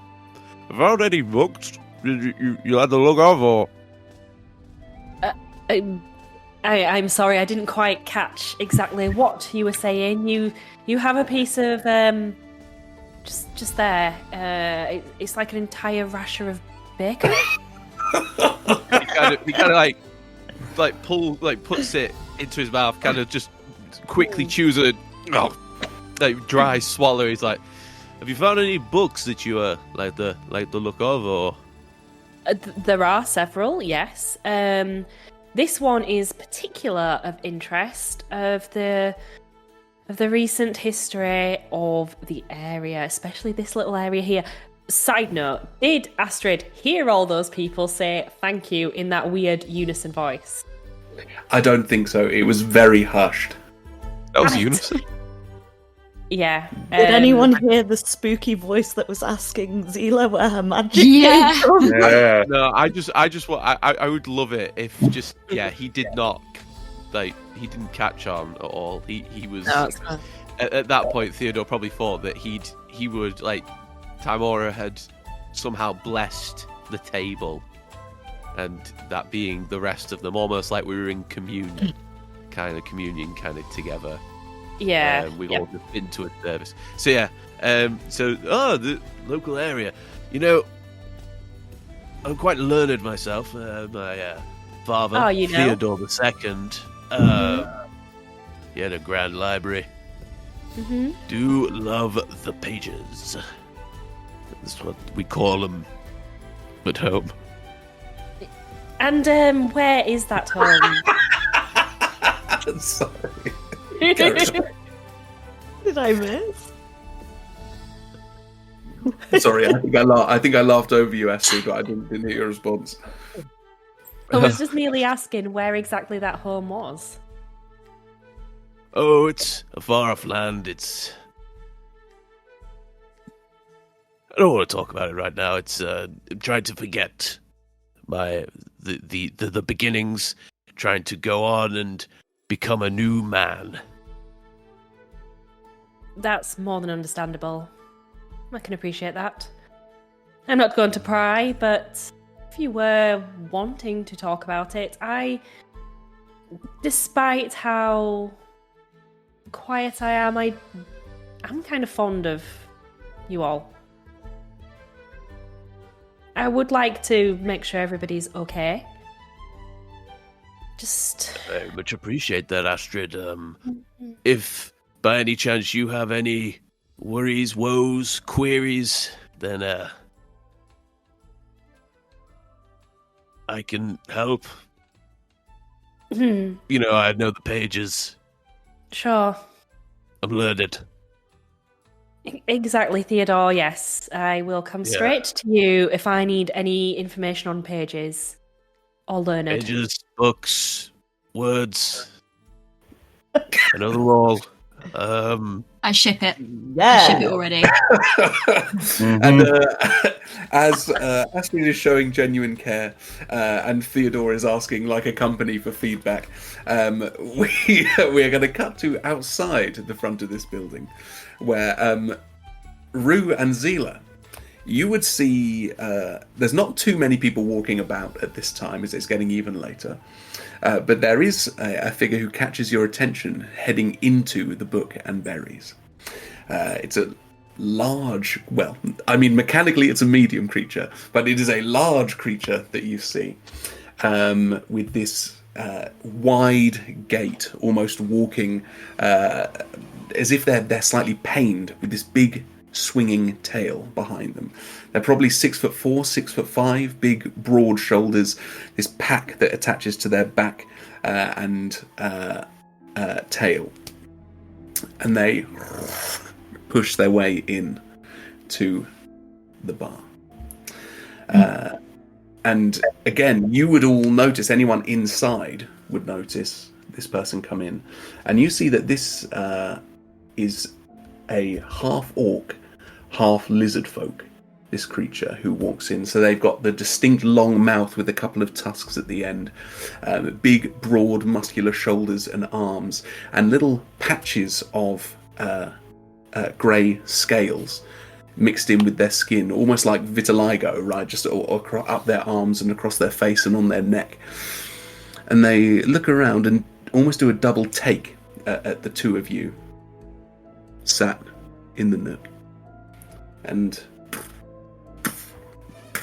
have any books you had the look of, or? I'm sorry, I didn't quite catch exactly what you were saying. You have a piece of just there. It's like an entire rasher of bacon. he kind of puts it into his mouth, kind of just quickly chews it, dry swallow. He's like, "Have you found any books that you like the look of, or?" There are several, yes. This one is particular of interest of the recent history of the area, especially this little area here. Side note, did Astryd hear all those people say thank you in that weird unison voice? I don't think so. It was very hushed. That was unison? Yeah. Did anyone hear the spooky voice that was asking Zelah where her magic Yeah. came from? Yeah. No, I would love it if he did not, he didn't catch on at all. He was, No, it's fine. at that point, Theodore probably thought that he would, like, Timora had somehow blessed the table, and that being the rest of them, almost like we were in communion kind of together. Yeah. We've all just been to a service. So yeah, the local area. You know, I'm quite learned myself. My father, Theodore II, he had a grand library. Mm-hmm. Do love the pages. That's what we call them at home. And where is that home? Sorry. Did I miss? Sorry, I think I laughed over you, Astryd, but I didn't hear your response. I was just merely asking where exactly that home was. Oh, it's a far-off land. It's... I don't want to talk about it right now. It's I'm trying to forget the beginnings, trying to go on and become a new man. That's more than understandable. I can appreciate that. I'm not going to pry, but if you were wanting to talk about it, despite how quiet I am, I'm kind of fond of you all. I would like to make sure everybody's okay. Just... I much appreciate that, Astryd. If by any chance you have any worries, woes, queries, then I can help. You know, I know the pages. Sure. I'm learned. Exactly, Theodore, yes. I will come straight to you if I need any information on pages. Or learned. Pages, books, words. I know them all. I ship it. Yeah. I ship it already. And as Astryd is showing genuine care, and Theodore is asking like a company for feedback, we are going to cut to outside the front of this building, where Rue and Zelah, you would see there's not too many people walking about at this time, as it's getting even later. But there is a figure who catches your attention heading into the Book and Berries. It's a large, well, I mean, mechanically it's a medium creature, but it is a large creature that you see with this wide gait, almost walking as if they're slightly pained, with this big swinging tail behind them. They're probably 6'4", 6'5", big, broad shoulders, this pack that attaches to their back and tail. And they push their way in to the bar. And again, you would all notice, anyone inside would notice this person come in. And you see that this is a half-orc, half-lizard folk, this creature who walks in. So they've got the distinct long mouth with a couple of tusks at the end, big, broad, muscular shoulders and arms, and little patches of grey scales mixed in with their skin, almost like vitiligo, right? Just up their arms and across their face and on their neck. And they look around and almost do a double take at the two of you sat in the nook, and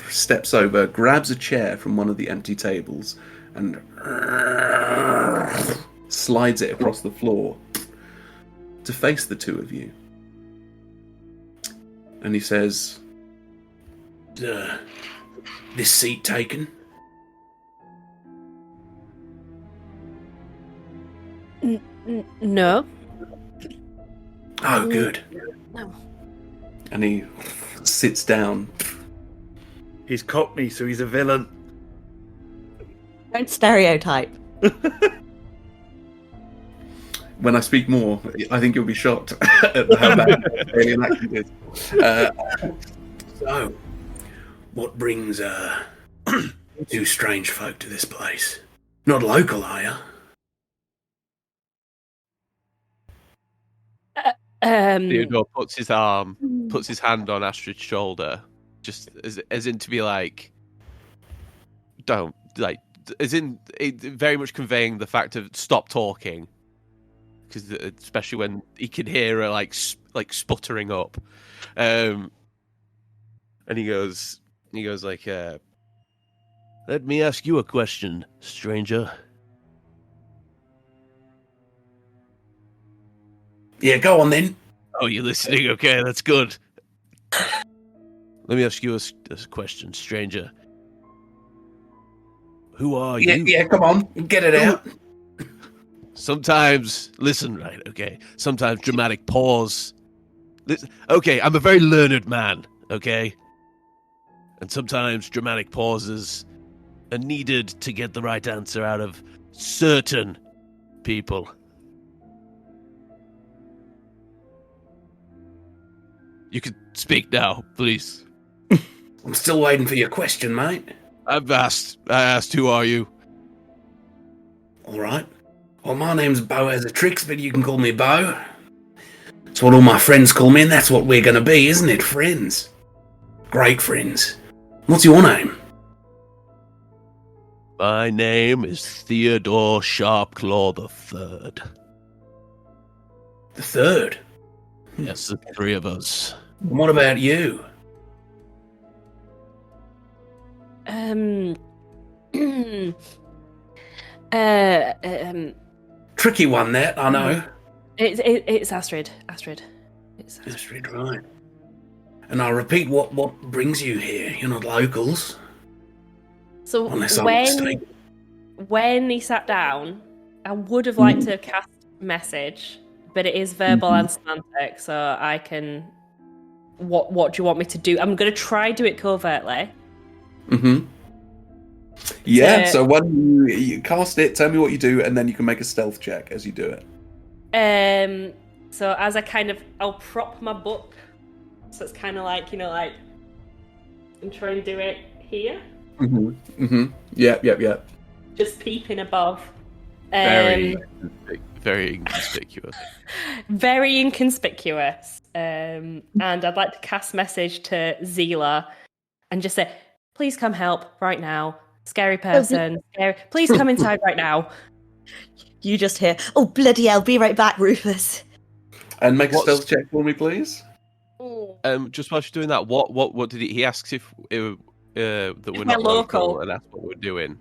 steps over, grabs a chair from one of the empty tables and slides it across the floor to face the two of you. And he says, "This seat taken?" No. Oh, good. No. And he sits down. He's Cockney, so he's a villain. Don't stereotype. When I speak more, I think you'll be shocked at how bad alien accent is. So, what brings two strange folk to this place? Not local, are you? Theodore puts his hand on Astryd's shoulder, just as in to be like, don't, like, as in very much conveying the fact of stop talking, because especially when he can hear her like sputtering up, and he goes like, let me ask you a question, stranger. Yeah, go on then. Oh, you're listening? Okay, that's good. Let me ask you a question, stranger. Who are you? Yeah, come on, get it out. Sometimes, listen, right, okay? Sometimes dramatic pause. Okay, I'm a very learned man, okay? And sometimes dramatic pauses are needed to get the right answer out of certain people. You can speak now, please. I'm still waiting for your question, mate. I asked, who are you? All right. Well, my name's Boaz Tricks, but you can call me Bo. That's what all my friends call me, and that's what we're going to be, isn't it? Friends. Great friends. What's your name? My name is Theodore Sharpclaw III. The third? Yes, the three of us. And what about you? Tricky one, that, I know. It's Astryd. It's Astryd, right. And I repeat, what brings you here? You're not locals. So Unless I'm mistaken. when he sat down, I would have liked to have cast message, but it is verbal and semantic, so I can... What do you want me to do? I'm going to try do it covertly. Yeah, so when you cast it, tell me what you do, and then you can make a stealth check as you do it. So as I'll prop my book, so it's kind of like, like, and try and do it here. Yeah. Just peeping above. Very inconspicuous. Very inconspicuous. And I'd like to cast message to Zelah and just say, please come help right now. Scary person. Please come inside right now. You just hear, oh, bloody hell, be right back, Rufus. And make a stealth check for me, please. Just while she's doing that, what did he asks if that we're not local, and that's what we're doing.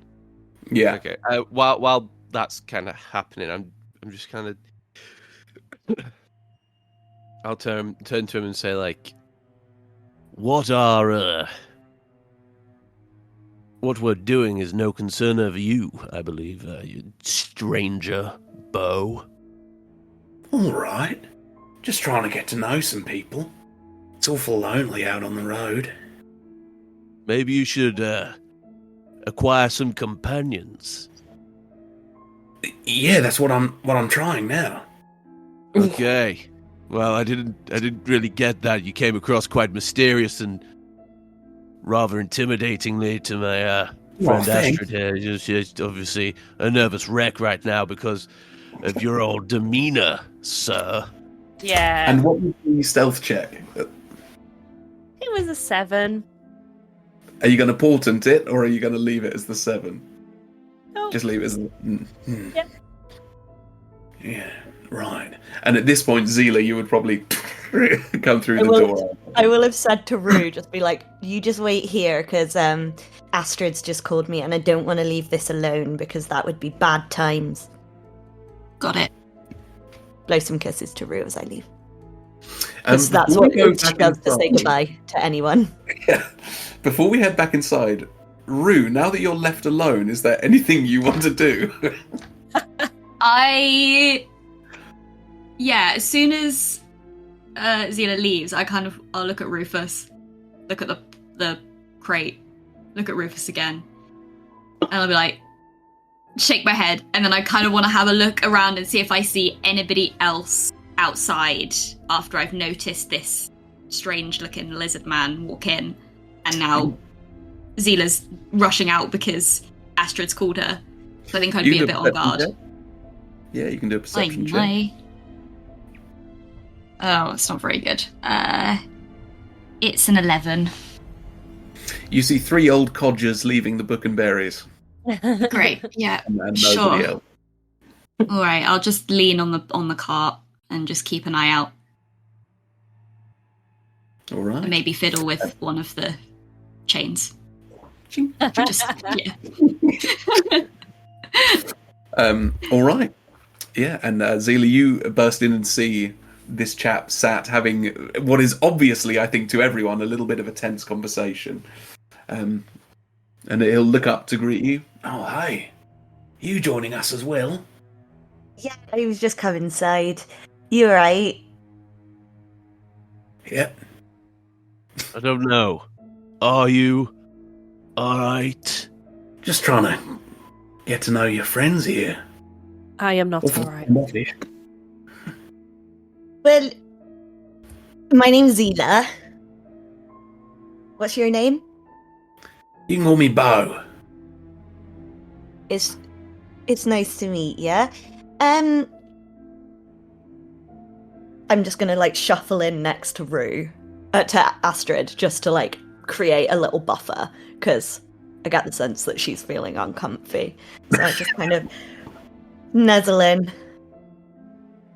Yeah. Okay. While that's kind of happening, I'm just kind of I'll turn to him and say, like, what we're doing is no concern of you, I believe, you stranger Bo. All right. Just trying to get to know some people. It's awful lonely out on the road. Maybe you should acquire some companions. Yeah, that's what I'm trying now. Okay. Well, I didn't really get that. You came across quite mysterious and rather intimidatingly to my friend Astryd here. She's obviously a nervous wreck right now because of your old demeanor, sir. Yeah. And what was the stealth check? It was a 7. Are you going to portent it, or are you going to leave it as the 7? No. Just leave it as the... Yeah. Yeah, right. And at this point, Zelah, you would probably come through the door. I will have said to Rue, just be like, you just wait here, because Astryd's just called me, and I don't want to leave this alone, because that would be bad times. Got it. Blow some kisses to Rue as I leave. That's what she does to say goodbye to anyone. Yeah. Before we head back inside, Rue, now that you're left alone, is there anything you want to do? As soon as Zelah leaves, I'll look at Rufus, look at the crate, look at Rufus again, and I'll be like, shake my head, and then I kind of want to have a look around and see if I see anybody else outside after I've noticed this strange-looking lizard man walk in, and now Zelah's rushing out because Astryd's called her. So I think I'd be a bit on guard. Yeah, you can do a perception check. Oh, it's not very good. It's an 11. You see 3 old codgers leaving the Book and Berries. Great. Yeah. And nobody Sure. else. All right. I'll just lean on the cart and just keep an eye out, All right. and maybe fiddle with one of the chains. Just yeah. All right. Yeah, and Zelah, you burst in and see this chap sat having what is obviously, I think, to everyone, a little bit of a tense conversation. And he'll look up to greet you. Oh, hey. You joining us as well? Yeah, I was just coming inside. You alright? Yep. I don't know. Are you alright? Just trying to get to know your friends here. I am not Awful alright. mobbish. Well, my name's Zelah. What's your name? You can call me Bo. It's nice to meet ya. I'm just gonna like shuffle in next to to Astryd, just to like create a little buffer, because I get the sense that she's feeling uncomfy. So I just kind of nuzzle in.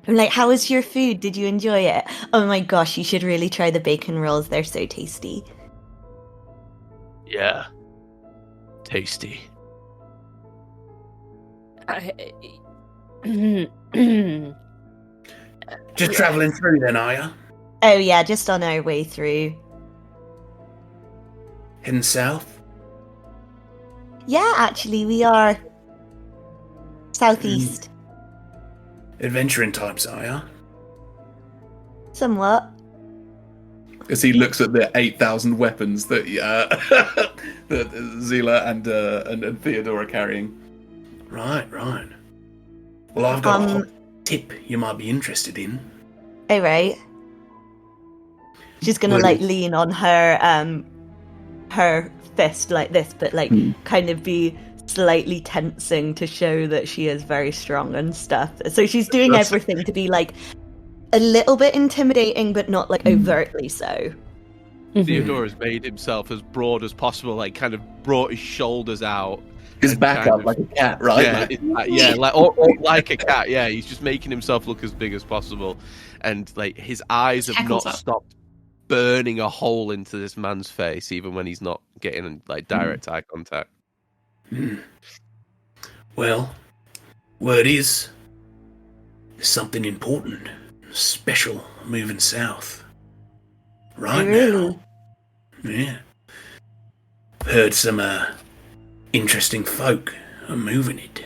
I'm like, how was your food? Did you enjoy it? Oh my gosh, you should really try the bacon rolls. They're so tasty. Yeah. Tasty. Just travelling through then, are you? Oh yeah, just on our way through. Heading south? Yeah, actually, we are. Southeast. Adventuring types, are you? Somewhat. As he looks at the 8,000 weapons that that Zelah and Theodore are carrying. Right. Well, I've got a hot tip you might be interested in. Alright. She's gonna Well- like lean on her fist like this, but like kind of be slightly tensing to show that she is very strong and stuff. So she's doing That's- everything to be like a little bit intimidating, but not like overtly so. Theodore has made himself as broad as possible, like kind of brought his shoulders out. His and back kind up of- like a cat, right? Yeah, Like- like or like a cat. Yeah, he's just making himself look as big as possible, and like his eyes have Heckles not up. stopped burning a hole into this man's face, even when he's not getting like direct eye contact. Well, word is, there's something important, special moving south. Right Really? now. Yeah. Heard some interesting folk are moving it.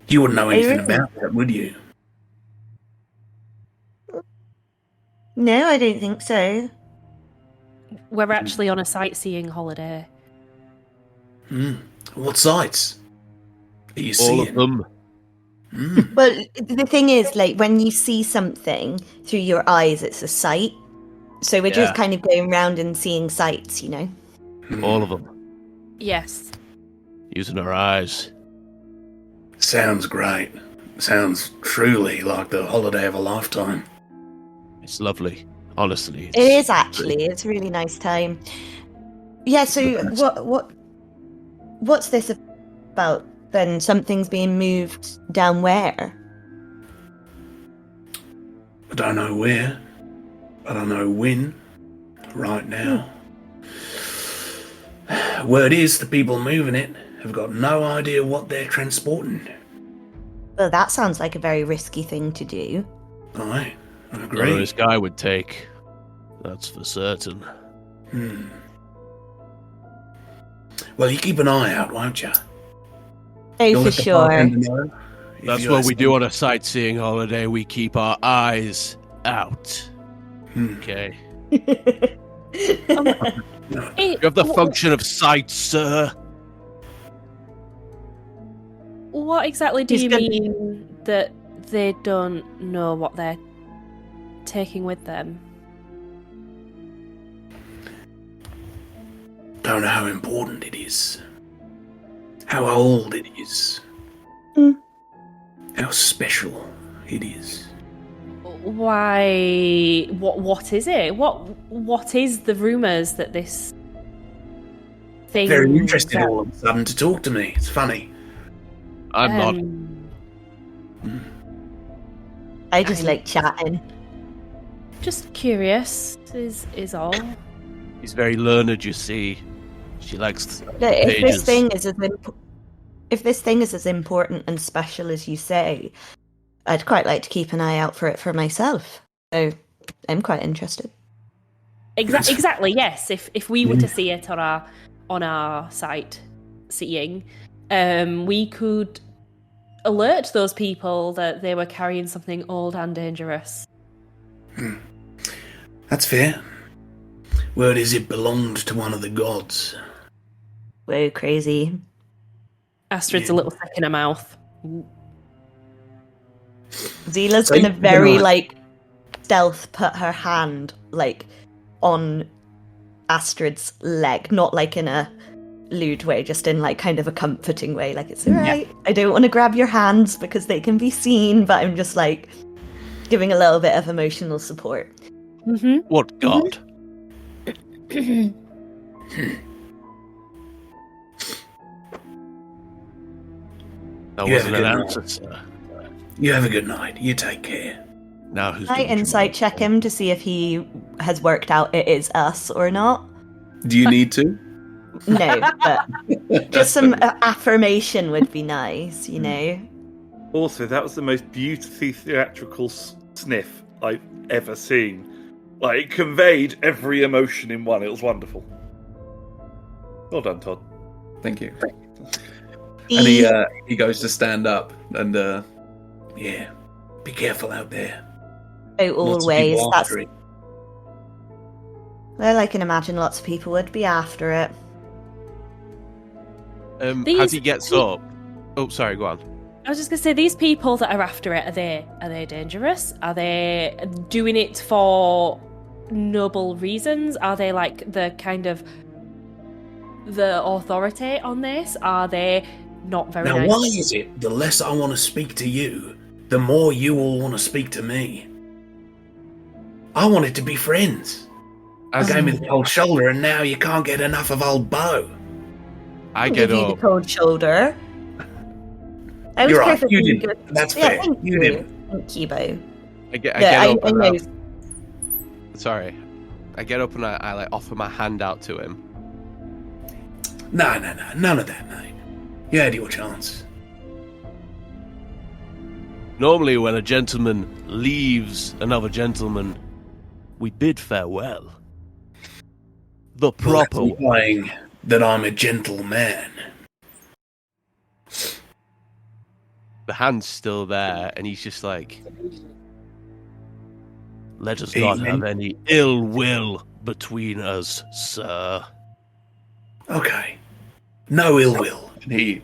You wouldn't know anything really? about that, would you? No, I don't think so. We're actually on a sightseeing holiday. What sights are you All seeing? of them. Well, the thing is, like, when you see something through your eyes, it's a sight. So we're just Yeah. kind of going around and seeing sights, you know? All of them. Yes. Using our eyes. Sounds great. Sounds truly like the holiday of a lifetime. It's lovely. Honestly. It is actually. It's a really nice time. Yeah, so what's this about then? Something's being moved down where? I don't know where. I don't know when. Right now. Word is the people moving it have got no idea what they're transporting. Well, that sounds like a very risky thing to do. Aye, I Whatever agree. this guy would take. That's for certain. Well, you keep an eye out, won't you? Oh, You'll for let the sure. bartender know if That's you what have we do on a sightseeing holiday. We keep our eyes out. Okay. It- You have the function of sight, sir. What exactly do He's you gonna- mean that they don't know what they're taking with them? Don't know how important it is. How old it is. How special it is. Why? What is it? What is the rumours that this thing? Very interested all of a sudden to talk to me. It's funny. I'm not. I just like chatting. Just curious is all. He's very learned, you see. She likes If pages. this thing is as important and special as you say, I'd quite like to keep an eye out for it for myself. So I'm quite interested. Exactly. Yes. If we were to see it on our site, seeing, we could alert those people that they were carrying something old and dangerous. That's fair. Word is it belonged to one of the gods. Whoa, crazy. Astryd's a little sick in her mouth. Zelah's So gonna you- very you're like stealth put her hand like on Astryd's leg, not like in a lewd way, just in like kind of a comforting way. Like, it's alright. I don't want to grab your hands because they can be seen, but I'm just like giving a little bit of emotional support. Mm-hmm. What god? That You wasn't have an a good answer, sir. You have a good night. You take care. Now who's I doing insight check him to see if he has worked out it is us or not. Do you need to? No, but just some affirmation would be nice, you know? Also, that was the most beautifully theatrical sniff I've ever seen. Like, it conveyed every emotion in one. It was wonderful. Well done, Todd. Thank you. And he goes to stand up and Yeah. Be careful out there. Oh, Lots of always. people That's after it. well, I can imagine lots of people would be after it. As These- he gets up. Oh, sorry, go on. I was just gonna say, these people that are after it, are they dangerous? Are they doing it for noble reasons? Are they like the kind of the authority on this? Are they not very Now, nice? why is it the less I want to speak to you, the more you all want to speak to me? I wanted to be friends. As Gave me the cold shoulder, and now you can't get enough of old Bo. I I'll get give you the up. cold shoulder. I was You're right, perfectly you didn't. good. That's Yeah, fair. thank You you. didn't. Thank you, Bo. I get Yeah, up. I and know. Sorry. I get up and I like offer my hand out to him. No, none of that, mate. You had your chance. Normally, when a gentleman leaves another gentleman, we bid farewell. The proper Well, way. that's implying that I'm a gentleman. The hand's still there, and he's just like, let us Hey, not man. have any ill will between us, sir. Okay. No ill will. and he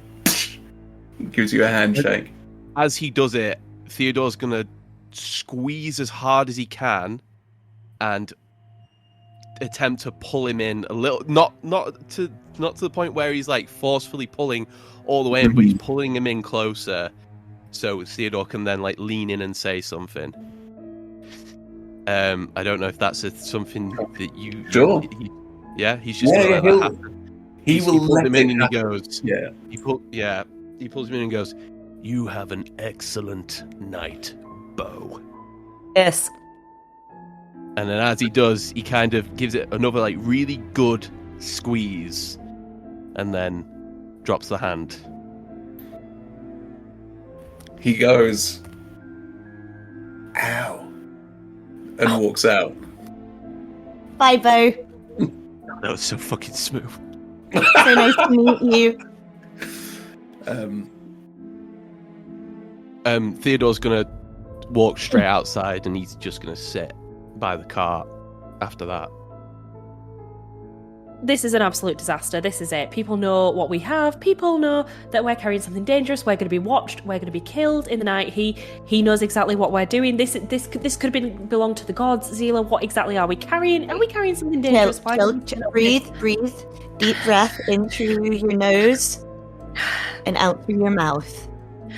gives you a handshake. As he does it, Theodore's gonna squeeze as hard as he can and attempt to pull him in a little, not to the point where he's like forcefully pulling all the way in, but he's pulling him in closer so Theodore can then like lean in and say something. I don't know if that's something that you Sure. yeah, he's just Yeah, gonna let he'll- that happen. He will pulls let him in it and he happen. goes, Yeah. he pulls him in and goes, you have an excellent night, Bo. Yes. And then as he does, he kind of gives it another like really good squeeze and then drops the hand. He goes Ow. and walks out. Bye, Bo. That was so fucking smooth. So nice to meet you. Theodore's gonna walk straight outside and he's just gonna sit by the cart after that. This is an absolute disaster. This is it. People know what we have. People know that we're carrying something dangerous. We're going to be watched. We're going to be killed in the night. He knows exactly what we're doing. This could have been belonged to the gods. Zelah, what exactly are we carrying? Are we carrying something dangerous? Why Chill, don't we know breathe, this? breathe. Deep breath in through your nose and out through your mouth.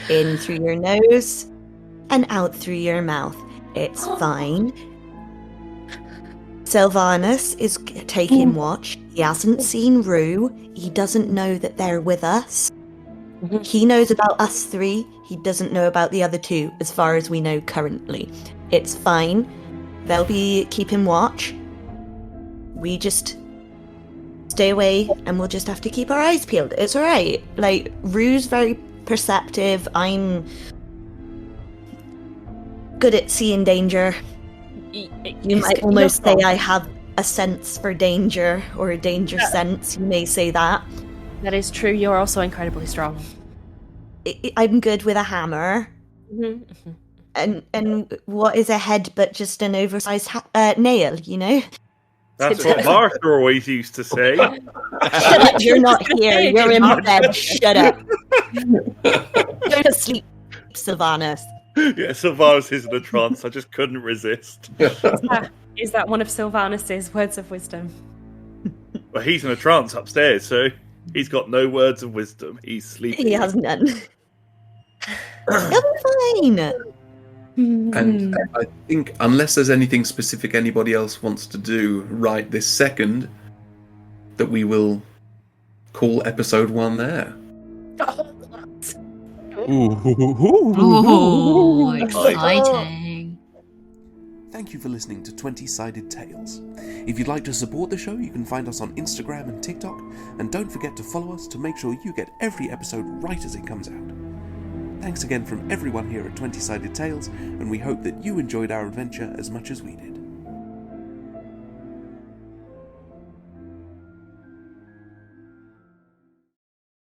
In through your nose and out through your mouth. It's fine. Sylvanus is taking watch. He hasn't seen Rue. He doesn't know that they're with us. He knows about us three. He doesn't know about the other two, as far as we know currently. It's fine. They'll be keeping watch. We just stay away, and we'll just have to keep our eyes peeled. It's alright. Like, Rue's very perceptive. I'm good at seeing danger. You might almost say I have a sense for danger, or a danger sense. You may say that. That is true. You're also incredibly strong. I'm good with a hammer. And what is a head but just an oversized nail, you know? That's what Martha always used to say. Shut up, you're not here. You're in bed. Shut up. Go to sleep, Sylvanus. Yeah, Sylvanus is in a trance. I just couldn't resist. Is that one of Sylvanus's words of wisdom? Well, he's in a trance upstairs, so he's got no words of wisdom. He's sleeping. He has none. It'll be fine. And I think, unless there's anything specific anybody else wants to do right this second, that we will episode 1 there. Ooh, exciting. Thank you for listening to 20-Sided Tales. If you'd like to support the show, you can find us on Instagram and TikTok, and don't forget to follow us to make sure you get every episode right as it comes out. Thanks again from everyone here at 20-Sided Tales, and we hope that you enjoyed our adventure as much as we did.